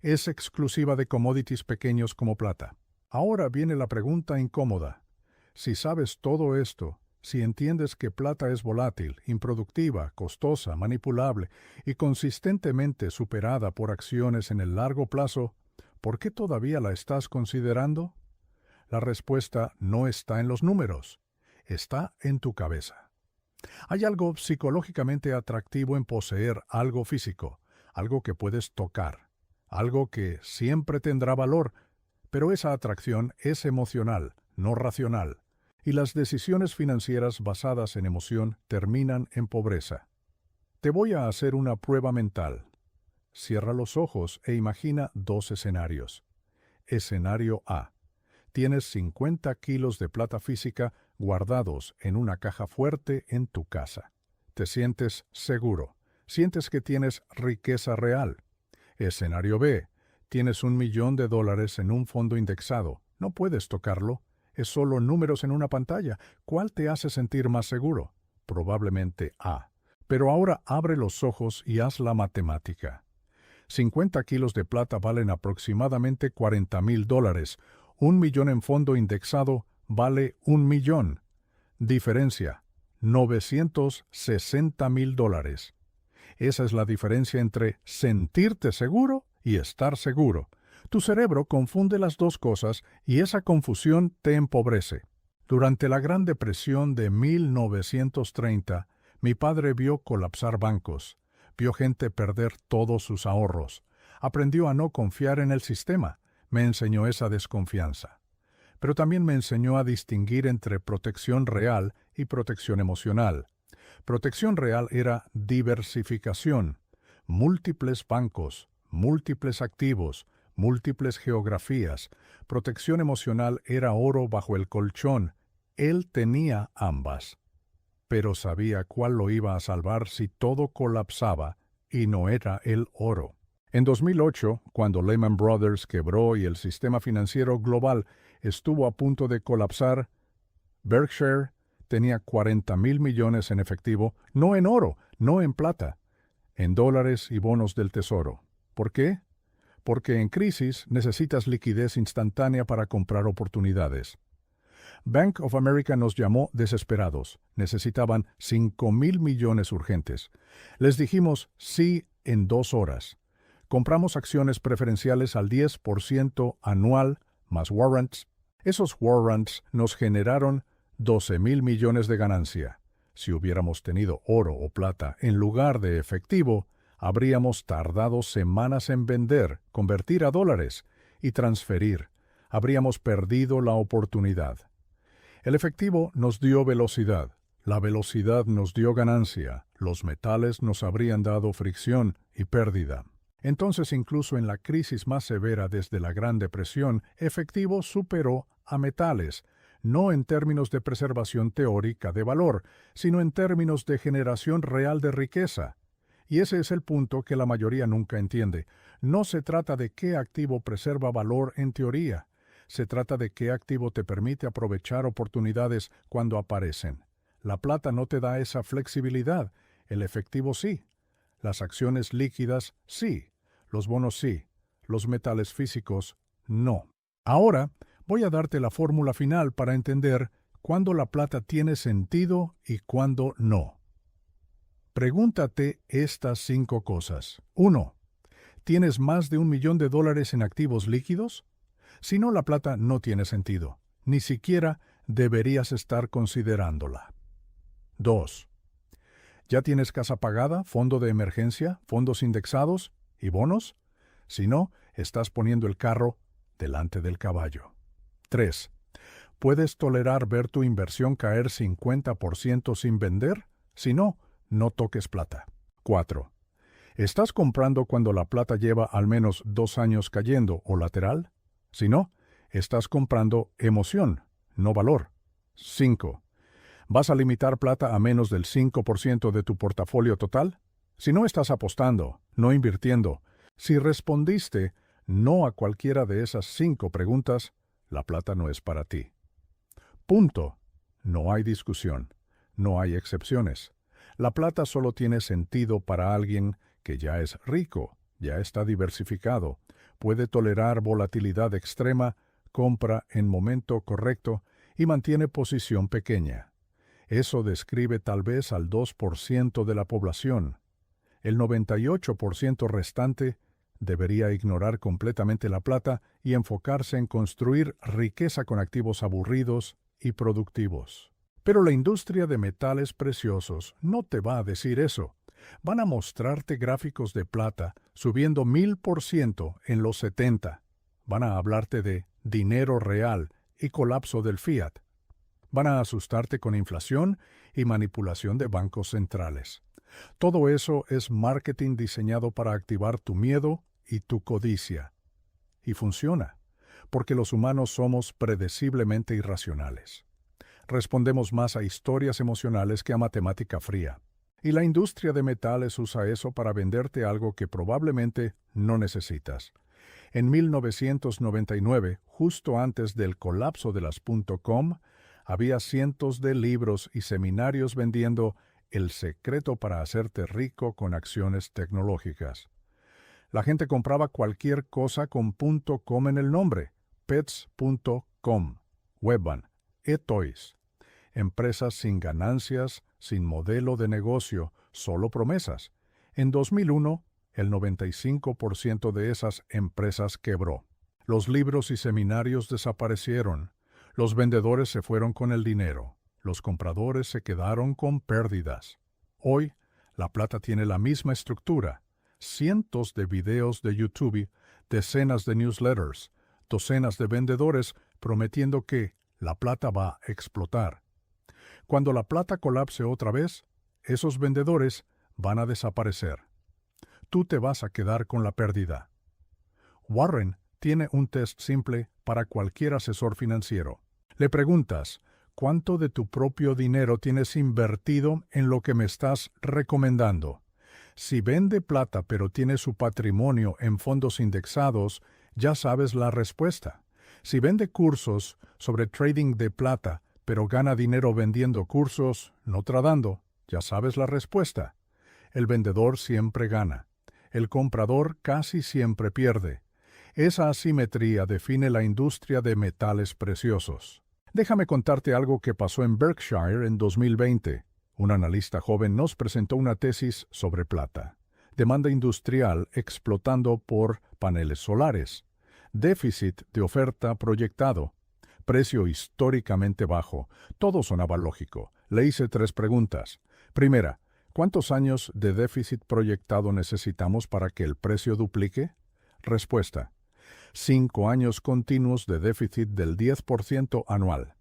Es exclusiva de commodities pequeños como plata. Ahora viene la pregunta incómoda. Si sabes todo esto, si entiendes que plata es volátil, improductiva, costosa, manipulable y consistentemente superada por acciones en el largo plazo, ¿por qué todavía la estás considerando? La respuesta no está en los números, está en tu cabeza. Hay algo psicológicamente atractivo en poseer algo físico, algo que puedes tocar, algo que siempre tendrá valor, pero esa atracción es emocional, no racional, y las decisiones financieras basadas en emoción terminan en pobreza. Te voy a hacer una prueba mental. Cierra los ojos e imagina 2 escenarios. Escenario A. Tienes 50 kilos de plata física guardados en una caja fuerte en tu casa. Te sientes seguro. Sientes que tienes riqueza real. Escenario B. Tienes $1 millón en un fondo indexado. No puedes tocarlo. Es solo números en una pantalla. ¿Cuál te hace sentir más seguro? Probablemente A. Pero ahora abre los ojos y haz la matemática. 50 kilos de plata valen aproximadamente $40,000. $1 millón en fondo indexado vale $1 millón. Diferencia, $960,000. Esa es la diferencia entre sentirte seguro y estar seguro. Tu cerebro confunde las dos cosas y esa confusión te empobrece. Durante la Gran Depresión de 1930, mi padre vio colapsar bancos, vio gente perder todos sus ahorros, aprendió a no confiar en el sistema, me enseñó esa desconfianza. pero también me enseñó a distinguir entre protección real y protección emocional. Protección real era diversificación, múltiples bancos, múltiples activos, múltiples geografías. Protección emocional era oro bajo el colchón. Él tenía ambas, pero sabía cuál lo iba a salvar si todo colapsaba, y no era el oro. En 2008, cuando Lehman Brothers quebró y el sistema financiero global estuvo a punto de colapsar, Berkshire tenía 40,000 millones en efectivo, no en oro, no en plata, en dólares y bonos del tesoro. ¿Por qué? Porque en crisis necesitas liquidez instantánea para comprar oportunidades. Bank of America nos llamó desesperados. Necesitaban 5,000 millones urgentes. Les dijimos sí en 2 horas. Compramos acciones preferenciales al 10% anual más warrants. Esos warrants nos generaron 12,000 millones de ganancia. Si hubiéramos tenido oro o plata en lugar de efectivo, habríamos tardado semanas en vender, convertir a dólares y transferir. Habríamos perdido la oportunidad. El efectivo nos dio velocidad. La velocidad nos dio ganancia. Los metales nos habrían dado fricción y pérdida. Entonces, incluso en la crisis más severa desde la Gran Depresión, efectivo superó a metales, no en términos de preservación teórica de valor, sino en términos de generación real de riqueza. Y ese es el punto que la mayoría nunca entiende. No se trata de qué activo preserva valor en teoría. Se trata de qué activo te permite aprovechar oportunidades cuando aparecen. La plata no te da esa flexibilidad. El efectivo sí. Las acciones líquidas sí. Los bonos sí. Los metales físicos no. Ahora voy a darte la fórmula final para entender cuándo la plata tiene sentido y cuándo no. Pregúntate estas 5 cosas. 1. ¿Tienes más de $1 millón en activos líquidos? Si no, la plata no tiene sentido. Ni siquiera deberías estar considerándola. 2. ¿Ya tienes casa pagada, fondo de emergencia, fondos indexados y bonos? Si no, estás poniendo el carro delante del caballo. 3. ¿Puedes tolerar ver tu inversión caer 50% sin vender? Si no, no toques plata. 4. ¿Estás comprando cuando la plata lleva al menos 2 años cayendo o lateral? Si no, estás comprando emoción, no valor. 5. ¿Vas a limitar plata a menos del 5% de tu portafolio total? Si no estás apostando, no invirtiendo, si respondiste no a cualquiera de esas 5 preguntas, la plata no es para ti. Punto. No hay discusión. No hay excepciones. La plata solo tiene sentido para alguien que ya es rico, ya está diversificado, puede tolerar volatilidad extrema, compra en momento correcto y mantiene posición pequeña. Eso describe tal vez al 2% de la población. El 98% restante debería ignorar completamente la plata y enfocarse en construir riqueza con activos aburridos y productivos. Pero la industria de metales preciosos no te va a decir eso. Van a mostrarte gráficos de plata subiendo 1000% en los 70. Van a hablarte de dinero real y colapso del fiat. Van a asustarte con inflación y manipulación de bancos centrales. Todo eso es marketing diseñado para activar tu miedo y tu codicia. Y funciona, porque los humanos somos predeciblemente irracionales. Respondemos más a historias emocionales que a matemática fría. Y la industria de metales usa eso para venderte algo que probablemente no necesitas. En 1999, justo antes del colapso de las .com, había cientos de libros y seminarios vendiendo el secreto para hacerte rico con acciones tecnológicas. La gente compraba cualquier cosa con .com en el nombre. Pets.com, Webvan, eToys. Empresas sin ganancias, sin modelo de negocio, solo promesas. En 2001, el 95% de esas empresas quebró. Los libros y seminarios desaparecieron. Los vendedores se fueron con el dinero. Los compradores se quedaron con pérdidas. Hoy, la plata tiene la misma estructura. Cientos de videos de YouTube, decenas de newsletters, docenas de vendedores prometiendo que la plata va a explotar. Cuando la plata colapse otra vez, esos vendedores van a desaparecer. Tú te vas a quedar con la pérdida. Warren tiene un test simple para cualquier asesor financiero. Le preguntas, ¿cuánto de tu propio dinero tienes invertido en lo que me estás recomendando? Si vende plata pero tiene su patrimonio en fondos indexados, ya sabes la respuesta. Si vende cursos sobre trading de plata pero gana dinero vendiendo cursos, no tradando, ya sabes la respuesta. El vendedor siempre gana. El comprador casi siempre pierde. Esa asimetría define la industria de metales preciosos. Déjame contarte algo que pasó en Berkshire en 2020. Un analista joven nos presentó una tesis sobre plata. Demanda industrial explotando por paneles solares. Déficit de oferta proyectado. Precio históricamente bajo. Todo sonaba lógico. Le hice 3 preguntas. Primera, ¿cuántos años de déficit proyectado necesitamos para que el precio duplique? Respuesta: 5 años continuos de déficit del 10% anual.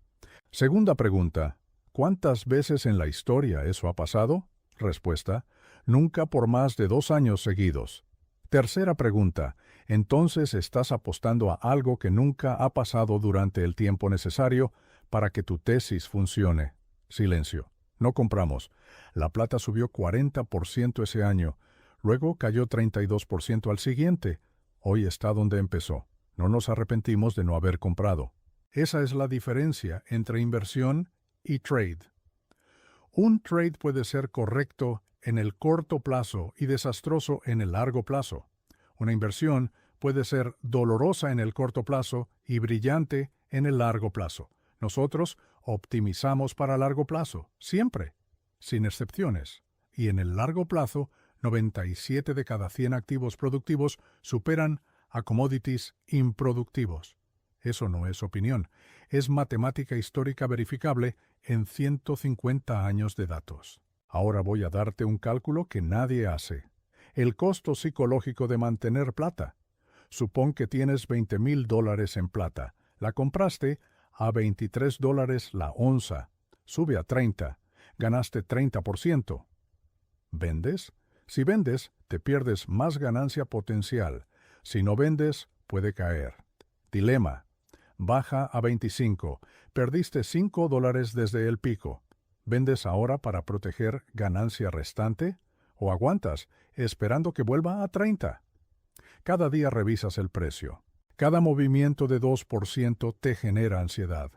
Segunda pregunta, ¿cuántas veces en la historia eso ha pasado? Respuesta: nunca por más de 2 años seguidos. Tercera pregunta, entonces estás apostando a algo que nunca ha pasado durante el tiempo necesario para que tu tesis funcione. Silencio. No compramos. La plata subió 40% ese año, luego cayó 32% al siguiente. Hoy está donde empezó. No nos arrepentimos de no haber comprado. Esa es la diferencia entre inversión y trade. Un trade puede ser correcto en el corto plazo y desastroso en el largo plazo. Una inversión puede ser dolorosa en el corto plazo y brillante en el largo plazo. Nosotros optimizamos para largo plazo, siempre, sin excepciones. Y en el largo plazo, 97 de cada 100 activos productivos superan a commodities improductivos. Eso no es opinión, es matemática histórica verificable en 150 años de datos. Ahora voy a darte un cálculo que nadie hace. El costo psicológico de mantener plata. Supón que tienes $20,000 en plata. La compraste a $23 la onza. Sube a 30. Ganaste 30%. ¿Vendes? Si vendes, te pierdes más ganancia potencial. Si no vendes, puede caer. Dilema. Baja a 25. Perdiste $5 desde el pico. ¿Vendes ahora para proteger ganancia restante? ¿O aguantas, esperando que vuelva a 30? Cada día revisas el precio. Cada movimiento de 2% te genera ansiedad.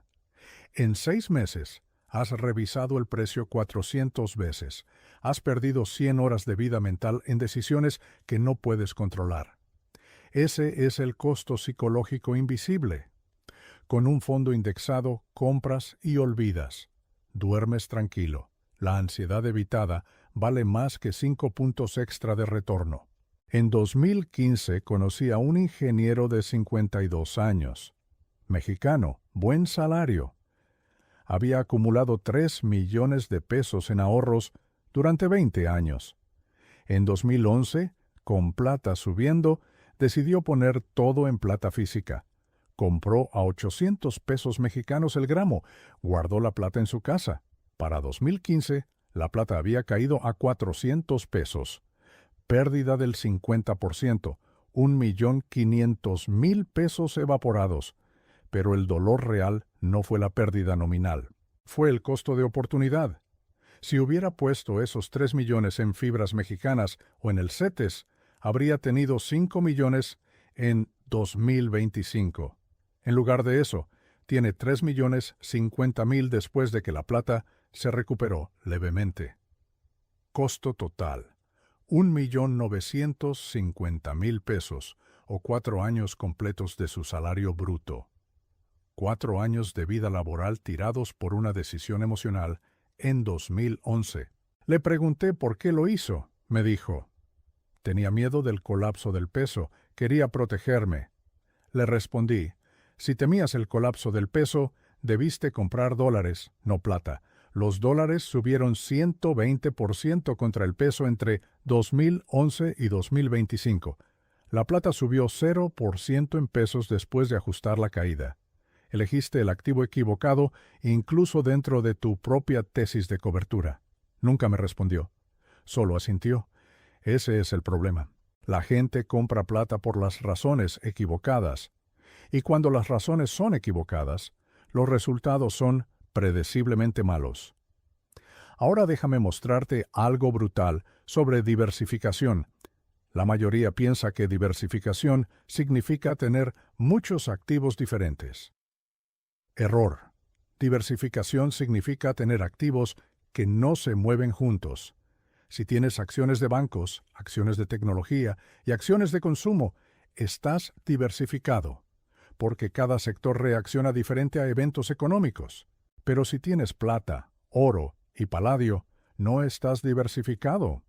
En 6 meses, has revisado el precio 400 veces. Has perdido 100 horas de vida mental en decisiones que no puedes controlar. Ese es el costo psicológico invisible. Con un fondo indexado, compras y olvidas. Duermes tranquilo. La ansiedad evitada vale más que 5 puntos extra de retorno. En 2015 conocí a un ingeniero de 52 años. Mexicano, buen salario. Había acumulado 3 millones de pesos en ahorros durante 20 años. En 2011, con plata subiendo, decidió poner todo en plata física. Compró a 800 pesos mexicanos el gramo, guardó la plata en su casa. Para 2015, la plata había caído a 400 pesos. Pérdida del 50%, 1,500,000 pesos evaporados. Pero el dolor real no fue la pérdida nominal. Fue el costo de oportunidad. Si hubiera puesto esos 3 millones en fibras mexicanas o en el CETES, habría tenido 5 millones en 2025. En lugar de eso, tiene 3,050,000 después de que la plata se recuperó levemente. Costo total: 1,950,000 pesos, o 4 años completos de su salario bruto. 4 años de vida laboral tirados por una decisión emocional en 2011. Le pregunté por qué lo hizo. Me dijo: tenía miedo del colapso del peso, quería protegerme. Le respondí: si temías el colapso del peso, debiste comprar dólares, no plata. Los dólares subieron 120% contra el peso entre 2011 y 2025. La plata subió 0% en pesos después de ajustar la caída. Elegiste el activo equivocado incluso dentro de tu propia tesis de cobertura. Nunca me respondió. Solo asintió. Ese es el problema. La gente compra plata por las razones equivocadas. Y cuando las razones son equivocadas, los resultados son predeciblemente malos. Ahora déjame mostrarte algo brutal sobre diversificación. La mayoría piensa que diversificación significa tener muchos activos diferentes. Error. Diversificación significa tener activos que no se mueven juntos. Si tienes acciones de bancos, acciones de tecnología y acciones de consumo, estás diversificado, porque cada sector reacciona diferente a eventos económicos. Pero si tienes plata, oro y paladio, no estás diversificado.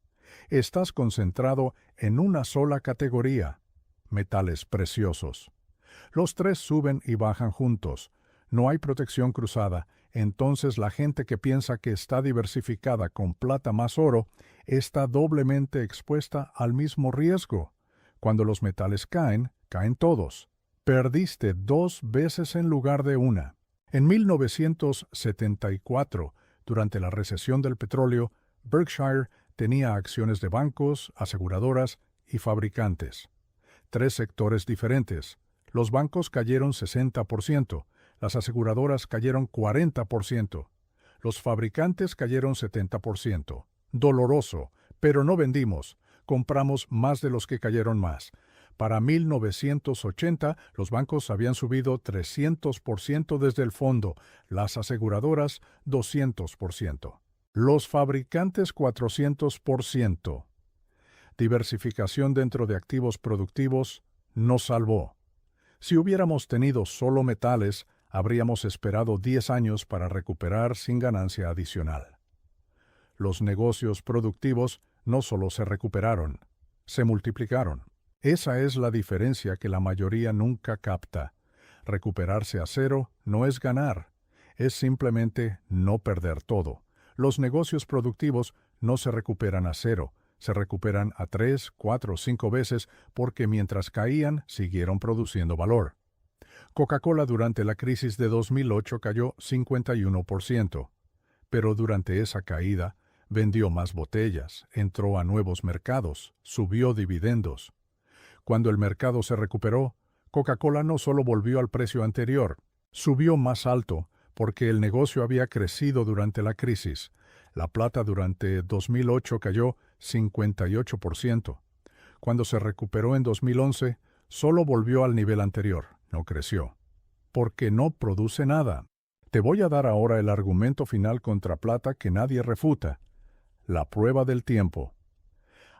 Estás concentrado en una sola categoría, metales preciosos. Los tres suben y bajan juntos. No hay protección cruzada. Entonces la gente que piensa que está diversificada con plata más oro está doblemente expuesta al mismo riesgo. Cuando los metales caen, caen todos. Perdiste 2 veces en lugar de una. En 1974, durante la recesión del petróleo, Berkshire tenía acciones de bancos, aseguradoras y fabricantes. 3 sectores diferentes. Los bancos cayeron 60%. Las aseguradoras cayeron 40%. Los fabricantes cayeron 70%. Doloroso, pero no vendimos. Compramos más de los que cayeron más. Para 1980, los bancos habían subido 300% desde el fondo, las aseguradoras 200%. Los fabricantes 400%. Diversificación dentro de activos productivos nos salvó. Si hubiéramos tenido solo metales, habríamos esperado 10 años para recuperar sin ganancia adicional. Los negocios productivos no solo se recuperaron, se multiplicaron. Esa es la diferencia que la mayoría nunca capta. Recuperarse a cero no es ganar, es simplemente no perder todo. Los negocios productivos no se recuperan a cero, se recuperan a 3, 4, 5 veces porque mientras caían siguieron produciendo valor. Coca-Cola durante la crisis de 2008 cayó 51%, pero durante esa caída vendió más botellas, entró a nuevos mercados, subió dividendos. Cuando el mercado se recuperó, Coca-Cola no solo volvió al precio anterior, subió más alto porque el negocio había crecido durante la crisis. La plata durante 2008 cayó 58%. Cuando se recuperó en 2011, solo volvió al nivel anterior, no creció. Porque no produce nada. Te voy a dar ahora el argumento final contra plata que nadie refuta. La prueba del tiempo.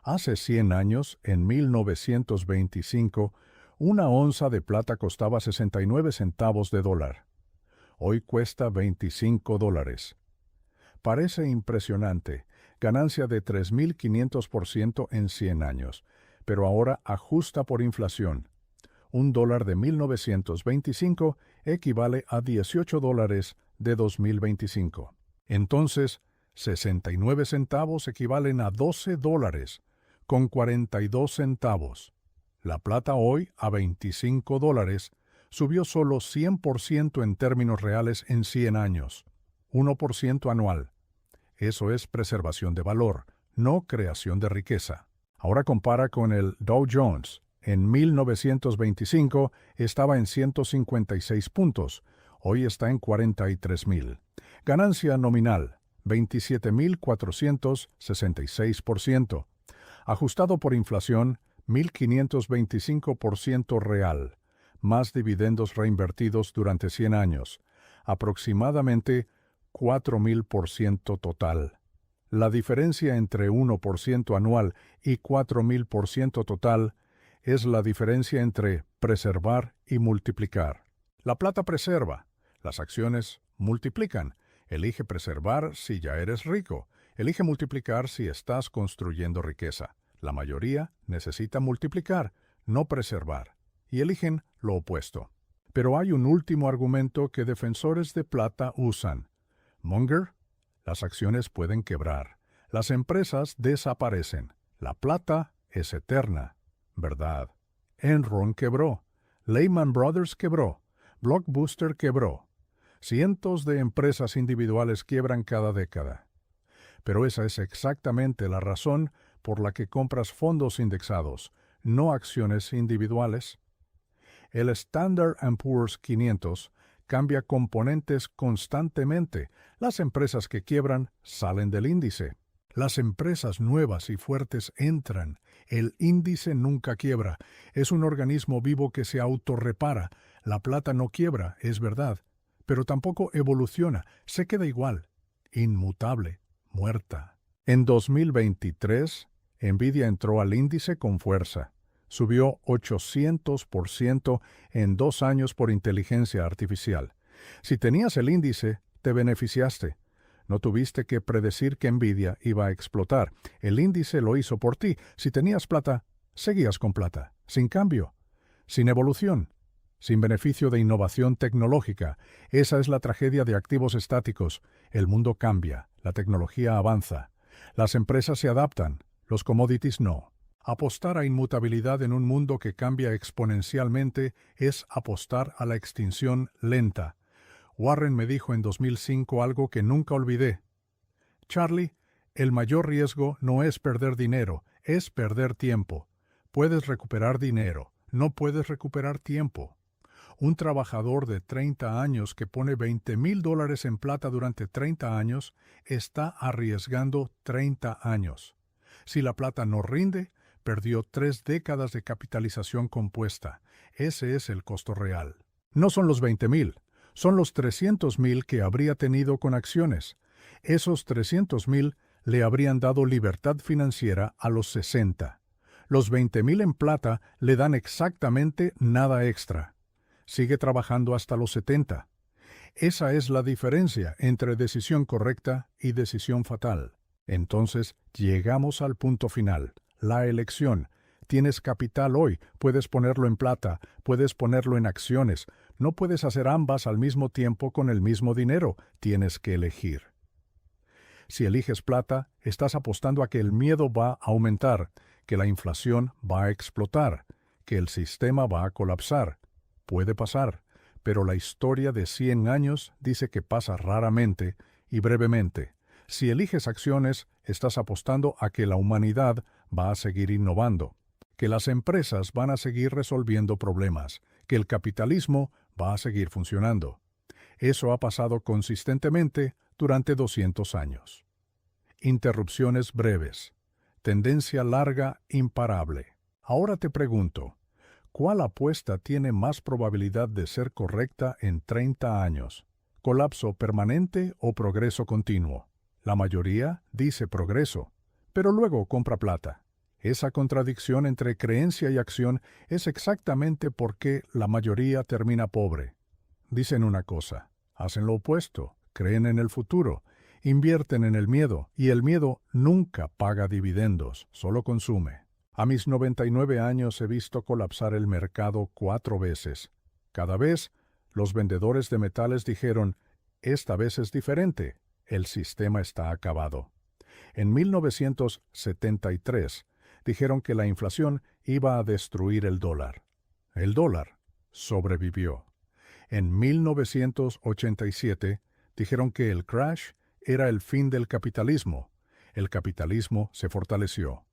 Hace 100 años, en 1925, una onza de plata costaba 69 centavos de dólar. Hoy cuesta $25. Parece impresionante, ganancia de 3.500% en 100 años, pero ahora ajusta por inflación. $1 de 1925 equivale a $18 de 2025. Entonces, 69 centavos equivalen a $12, con 42 centavos. La plata hoy, a $25, subió solo 100% en términos reales en 100 años, 1% anual. Eso es preservación de valor, no creación de riqueza. Ahora compara con el Dow Jones. En 1925 estaba en 156 puntos, hoy está en 43.000. Ganancia nominal, 27.466%. Ajustado por inflación, 1.525% real. Más dividendos reinvertidos durante 100 años. Aproximadamente 4.000% total. La diferencia entre 1% anual y 4.000% total es la diferencia entre preservar y multiplicar. La plata preserva, las acciones multiplican. Elige preservar si ya eres rico. Elige multiplicar si estás construyendo riqueza. La mayoría necesita multiplicar, no preservar, y eligen lo opuesto. Pero hay un último argumento que defensores de plata usan. Munger, las acciones pueden quebrar. Las empresas desaparecen. La plata es eterna. ¿Verdad? Enron quebró, Lehman Brothers quebró, Blockbuster quebró. Cientos de empresas individuales quiebran cada década. Pero esa es exactamente la razón por la que compras fondos indexados, no acciones individuales. El Standard & Poor's 500 cambia componentes constantemente. Las empresas que quiebran salen del índice. Las empresas nuevas y fuertes entran. El índice nunca quiebra. Es un organismo vivo que se autorrepara. La plata no quiebra, es verdad, pero tampoco evoluciona. Se queda igual, inmutable, muerta. En 2023, Nvidia entró al índice con fuerza. Subió 800% en 2 años por inteligencia artificial. Si tenías el índice, te beneficiaste. No tuviste que predecir que Nvidia iba a explotar. El índice lo hizo por ti. Si tenías plata, seguías con plata. Sin cambio, sin evolución, sin beneficio de innovación tecnológica. Esa es la tragedia de activos estáticos. El mundo cambia, la tecnología avanza. Las empresas se adaptan, los commodities no. Apostar a inmutabilidad en un mundo que cambia exponencialmente es apostar a la extinción lenta. Warren me dijo en 2005 algo que nunca olvidé. Charlie, el mayor riesgo no es perder dinero, es perder tiempo. Puedes recuperar dinero, no puedes recuperar tiempo. Un trabajador de 30 años que pone $20,000 en plata durante 30 años está arriesgando 30 años. Si la plata no rinde, perdió 3 décadas de capitalización compuesta. Ese es el costo real. No son los 20,000. Son los 300,000 que habría tenido con acciones. Esos 300,000 le habrían dado libertad financiera a los 60. Los 20,000 en plata le dan exactamente nada extra. Sigue trabajando hasta los 70. Esa es la diferencia entre decisión correcta y decisión fatal. Entonces, llegamos al punto final, la elección. Tienes capital hoy, puedes ponerlo en plata, puedes ponerlo en acciones. No puedes hacer ambas al mismo tiempo con el mismo dinero, tienes que elegir. Si eliges plata, estás apostando a que el miedo va a aumentar, que la inflación va a explotar, que el sistema va a colapsar. Puede pasar, pero la historia de 100 años dice que pasa raramente y brevemente. Si eliges acciones, estás apostando a que la humanidad va a seguir innovando, que las empresas van a seguir resolviendo problemas, que el capitalismo va a seguir funcionando. Eso ha pasado consistentemente durante 200 años. Interrupciones breves. Tendencia larga imparable. Ahora te pregunto, ¿cuál apuesta tiene más probabilidad de ser correcta en 30 años? ¿Colapso permanente o progreso continuo? La mayoría dice progreso, pero luego compra plata. Esa contradicción entre creencia y acción es exactamente por qué la mayoría termina pobre. Dicen una cosa, hacen lo opuesto, creen en el futuro, invierten en el miedo, y el miedo nunca paga dividendos, solo consume. A mis 99 años he visto colapsar el mercado 4 veces. Cada vez, los vendedores de metales dijeron, esta vez es diferente, el sistema está acabado. En 1973, dijeron que la inflación iba a destruir el dólar. El dólar sobrevivió. En 1987, dijeron que el crash era el fin del capitalismo. El capitalismo se fortaleció.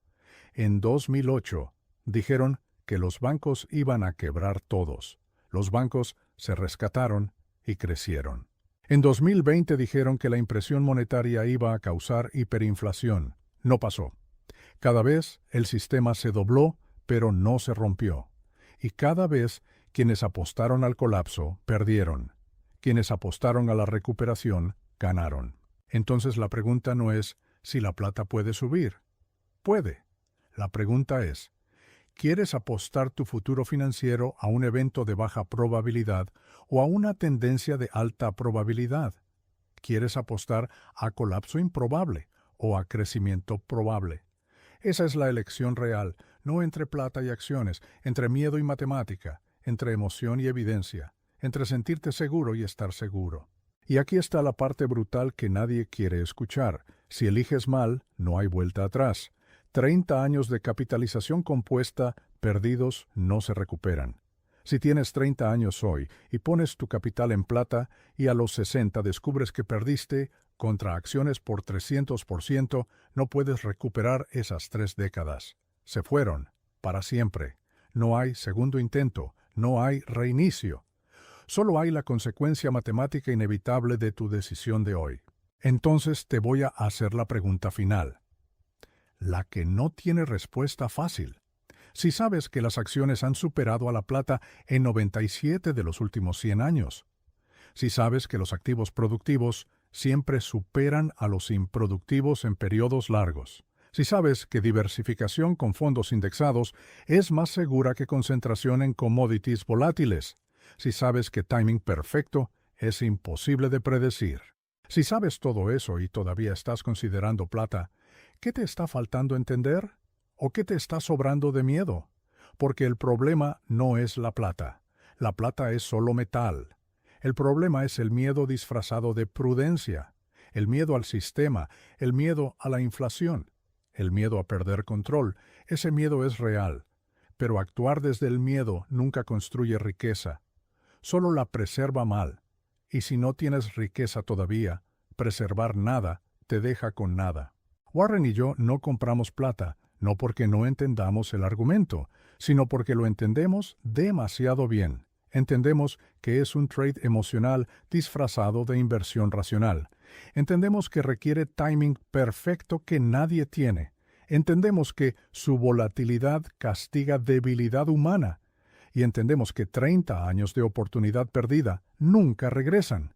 En 2008, dijeron que los bancos iban a quebrar todos. Los bancos se rescataron y crecieron. En 2020 dijeron que la impresión monetaria iba a causar hiperinflación. No pasó. Cada vez el sistema se dobló, pero no se rompió. Y cada vez quienes apostaron al colapso perdieron. Quienes apostaron a la recuperación ganaron. Entonces la pregunta no es si la plata puede subir. Puede. La pregunta es, ¿quieres apostar tu futuro financiero a un evento de baja probabilidad o a una tendencia de alta probabilidad? ¿Quieres apostar a colapso improbable o a crecimiento probable? Esa es la elección real, no entre plata y acciones, entre miedo y matemática, entre emoción y evidencia, entre sentirte seguro y estar seguro. Y aquí está la parte brutal que nadie quiere escuchar. Si eliges mal, no hay vuelta atrás. 30 años de capitalización compuesta perdidos no se recuperan. Si tienes 30 años hoy y pones tu capital en plata y a los 60 descubres que perdiste contra acciones por 300%, no puedes recuperar esas 3 décadas. Se fueron, para siempre. No hay segundo intento, no hay reinicio. Solo hay la consecuencia matemática inevitable de tu decisión de hoy. Entonces te voy a hacer la pregunta final, la que no tiene respuesta fácil. Si sabes que las acciones han superado a la plata en 97 de los últimos 100 años, si sabes que los activos productivos siempre superan a los improductivos en periodos largos, si sabes que diversificación con fondos indexados es más segura que concentración en commodities volátiles, si sabes que timing perfecto es imposible de predecir. Si sabes todo eso y todavía estás considerando plata, ¿qué te está faltando entender? ¿O qué te está sobrando de miedo? Porque el problema no es la plata. La plata es solo metal. El problema es el miedo disfrazado de prudencia, el miedo al sistema, el miedo a la inflación, el miedo a perder control. Ese miedo es real, pero actuar desde el miedo nunca construye riqueza. Solo la preserva mal. Y si no tienes riqueza todavía, preservar nada te deja con nada. Warren y yo no compramos plata, no porque no entendamos el argumento, sino porque lo entendemos demasiado bien. Entendemos que es un trade emocional disfrazado de inversión racional. Entendemos que requiere timing perfecto que nadie tiene. Entendemos que su volatilidad castiga debilidad humana. Y entendemos que 30 años de oportunidad perdida nunca regresan.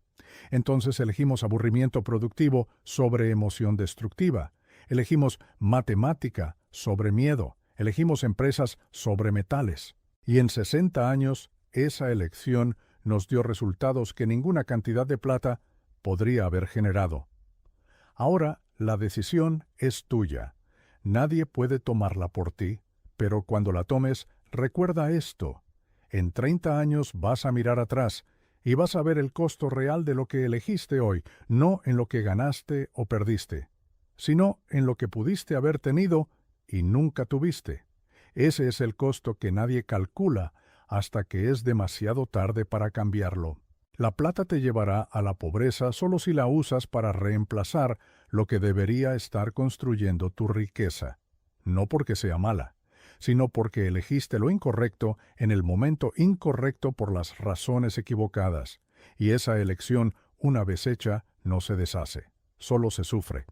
Entonces elegimos aburrimiento productivo sobre emoción destructiva. Elegimos matemática sobre miedo. Elegimos empresas sobre metales. Y en 60 años, esa elección nos dio resultados que ninguna cantidad de plata podría haber generado. Ahora, la decisión es tuya. Nadie puede tomarla por ti, pero cuando la tomes, recuerda esto. En 30 años vas a mirar atrás y vas a ver el costo real de lo que elegiste hoy, no en lo que ganaste o perdiste, sino en lo que pudiste haber tenido y nunca tuviste. Ese es el costo que nadie calcula hasta que es demasiado tarde para cambiarlo. La plata te llevará a la pobreza solo si la usas para reemplazar lo que debería estar construyendo tu riqueza. No porque sea mala, sino porque elegiste lo incorrecto en el momento incorrecto por las razones equivocadas. Y esa elección, una vez hecha, no se deshace, solo se sufre.